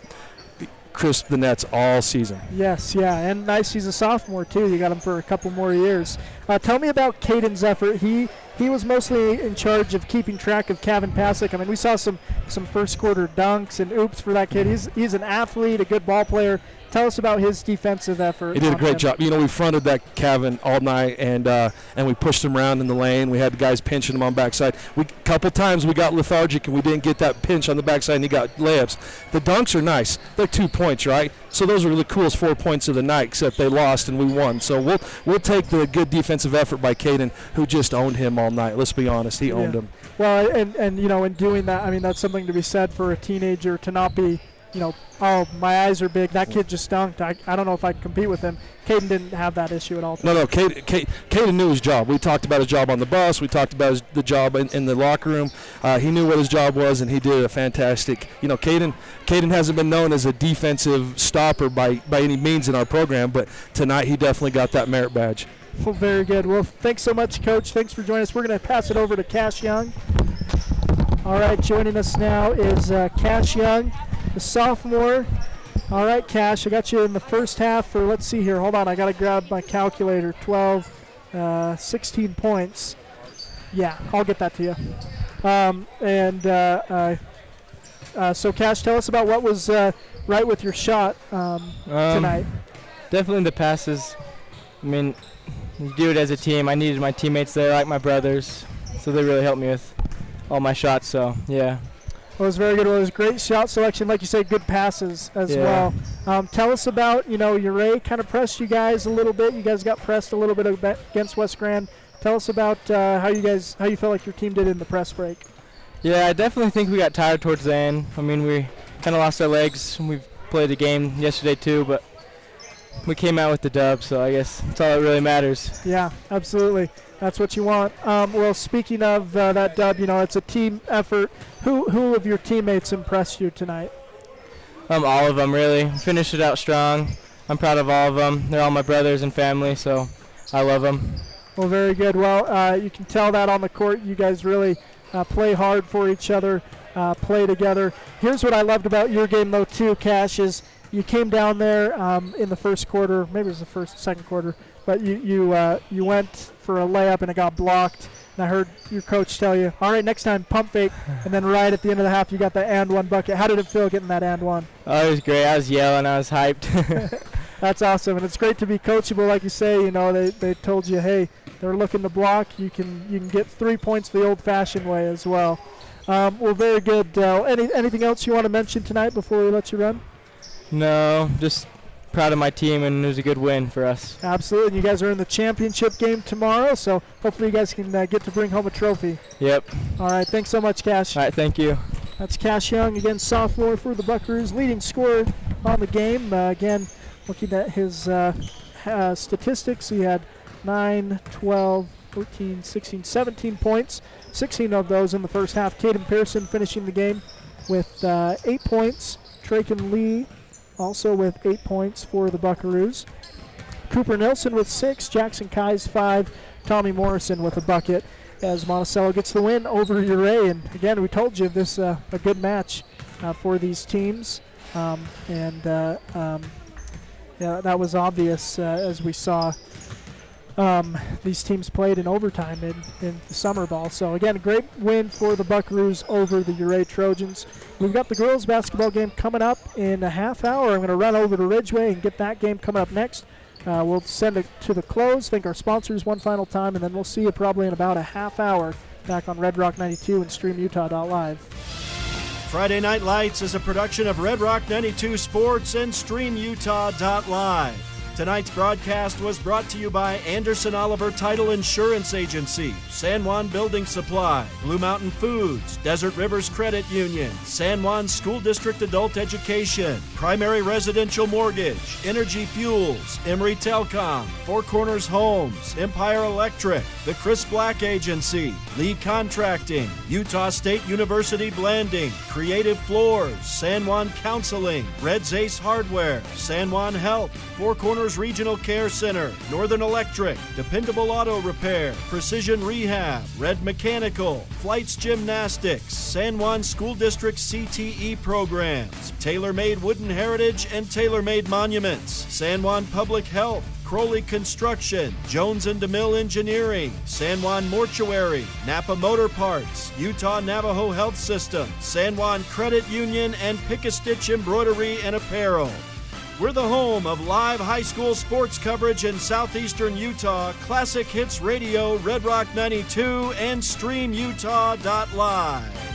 crisp the nets all season. Yes, yeah, and nice. He's a sophomore too. You got him for a couple more years. Tell me about Caden's effort. He was mostly in charge of keeping track of Kevin Pasick. I mean, we saw some first quarter dunks and oops for that kid. He's an athlete, a good ball player. Tell us about his defensive effort. He did a great job. We fronted that Kevin all night, and we pushed him around in the lane. We had the guys pinching him on backside. A couple times we got lethargic, and we didn't get that pinch on the backside, and he got layups. The dunks are nice. They're 2 points, right? So those are the coolest 4 points of the night, except they lost and we won. So we'll take the good defensive effort by Caden, who just owned him all night. Let's be honest, he owned him. Well, and in doing that, I mean, that's something to be said for a teenager to not be, oh, my eyes are big. That kid just dunked. I don't know if I can compete with him. Caden didn't have that issue at all. No, Caden knew his job. We talked about his job on the bus. We talked about the job in the locker room. He knew what his job was, and he did a fantastic. Caden hasn't been known as a defensive stopper by any means in our program, but tonight he definitely got that merit badge. Well, very good. Well, thanks so much, Coach. Thanks for joining us. We're going to pass it over to Cash Young. All right, joining us now is Cash Young, the sophomore. All right, Cash, I got you in the first half for, let's see here. Hold on, I got to grab my calculator. 16 points. Yeah, I'll get that to you. So, Cash, tell us about what was right with your shot tonight. Definitely the passes. I mean, you do it as a team. I needed my teammates there, like my brothers, so they really helped me with all my shots, so, yeah. Well, it was very good. Well, it was great shot selection, like you say, good passes as well. Tell us about, Ouray kind of pressed you guys a little bit. You guys got pressed a little bit against West Grand. Tell us about how you felt like your team did in the press break. Yeah, I definitely think we got tired towards the end. I mean, we kind of lost our legs. We played the game yesterday too, but we came out with the dub, so I guess that's all that really matters. Yeah, absolutely. That's what you want. Well, speaking of that dub, it's a team effort. Who of your teammates impressed you tonight? All of them, really. Finished it out strong. I'm proud of all of them. They're all my brothers and family, so I love them. Well, very good. Well, you can tell that on the court. You guys really play hard for each other, play together. Here's what I loved about your game, though, too, Cash, is you came down there in the first quarter, maybe it was the second quarter, but you went for a layup and it got blocked. And I heard your coach tell you, all right, next time, pump fake. And then right at the end of the half, you got the and one bucket. How did it feel getting that and one? Oh, it was great. I was yelling. I was hyped. That's awesome. And it's great to be coachable, like you say. They told you, hey, they're looking to block. You can get 3 points the old-fashioned way as well. Well, very good. Anything else you want to mention tonight before we let you run? No, just proud of my team, and it was a good win for us. Absolutely. You guys are in the championship game tomorrow, so hopefully you guys can get to bring home a trophy. Yep. All right. Thanks so much, Cash. All right. Thank you. That's Cash Young, again, sophomore for the Buckaroos, leading scorer on the game. Again, looking at his statistics, he had 9, 12, 13, 16, 17 points, 16 of those in the first half. Caden Pearson finishing the game with 8 points. Traken Lee also with 8 points for the Buckaroos. Cooper Nilsson with 6, Jackson Kais 5, Tommy Morrison with a bucket as Monticello gets the win over Ouray. And again, we told you this a good match for these teams. Yeah, that was obvious as we saw these teams played in overtime in the summer ball. So again, a great win for the Buckaroos over the Ouray Trojans. We've got the girls basketball game coming up in a half hour. I'm going to run over to Ridgeway and get that game coming up next. We'll send it to the close, thank our sponsors one final time, and then we'll see you probably in about a half hour back on Red Rock 92 and StreamUtah.live. Friday Night Lights is a production of Red Rock 92 Sports and StreamUtah.live. Tonight's broadcast was brought to you by Anderson Oliver Title Insurance Agency, San Juan Building Supply, Blue Mountain Foods, Desert Rivers Credit Union, San Juan School District Adult Education, Primary Residential Mortgage, Energy Fuels, Emory Telecom, Four Corners Homes, Empire Electric, the Chris Black Agency, Lee Contracting, Utah State University Blanding, Creative Floors, San Juan Counseling, Red's Ace Hardware, San Juan Health, Four Corners Regional Care Center, Northern Electric, Dependable Auto Repair, Precision Rehab, Red Mechanical, Flights Gymnastics, San Juan School District CTE programs, Tailor-Made Wooden Heritage and Tailor-Made Monuments, San Juan Public Health, Crowley Construction, Jones and DeMille Engineering, San Juan Mortuary, Napa Motor Parts, Utah Navajo Health System, San Juan Credit Union, and Pick-a-Stitch Embroidery and Apparel. We're the home of live high school sports coverage in southeastern Utah, Classic Hits Radio, Red Rock 92, and StreamUtah.live.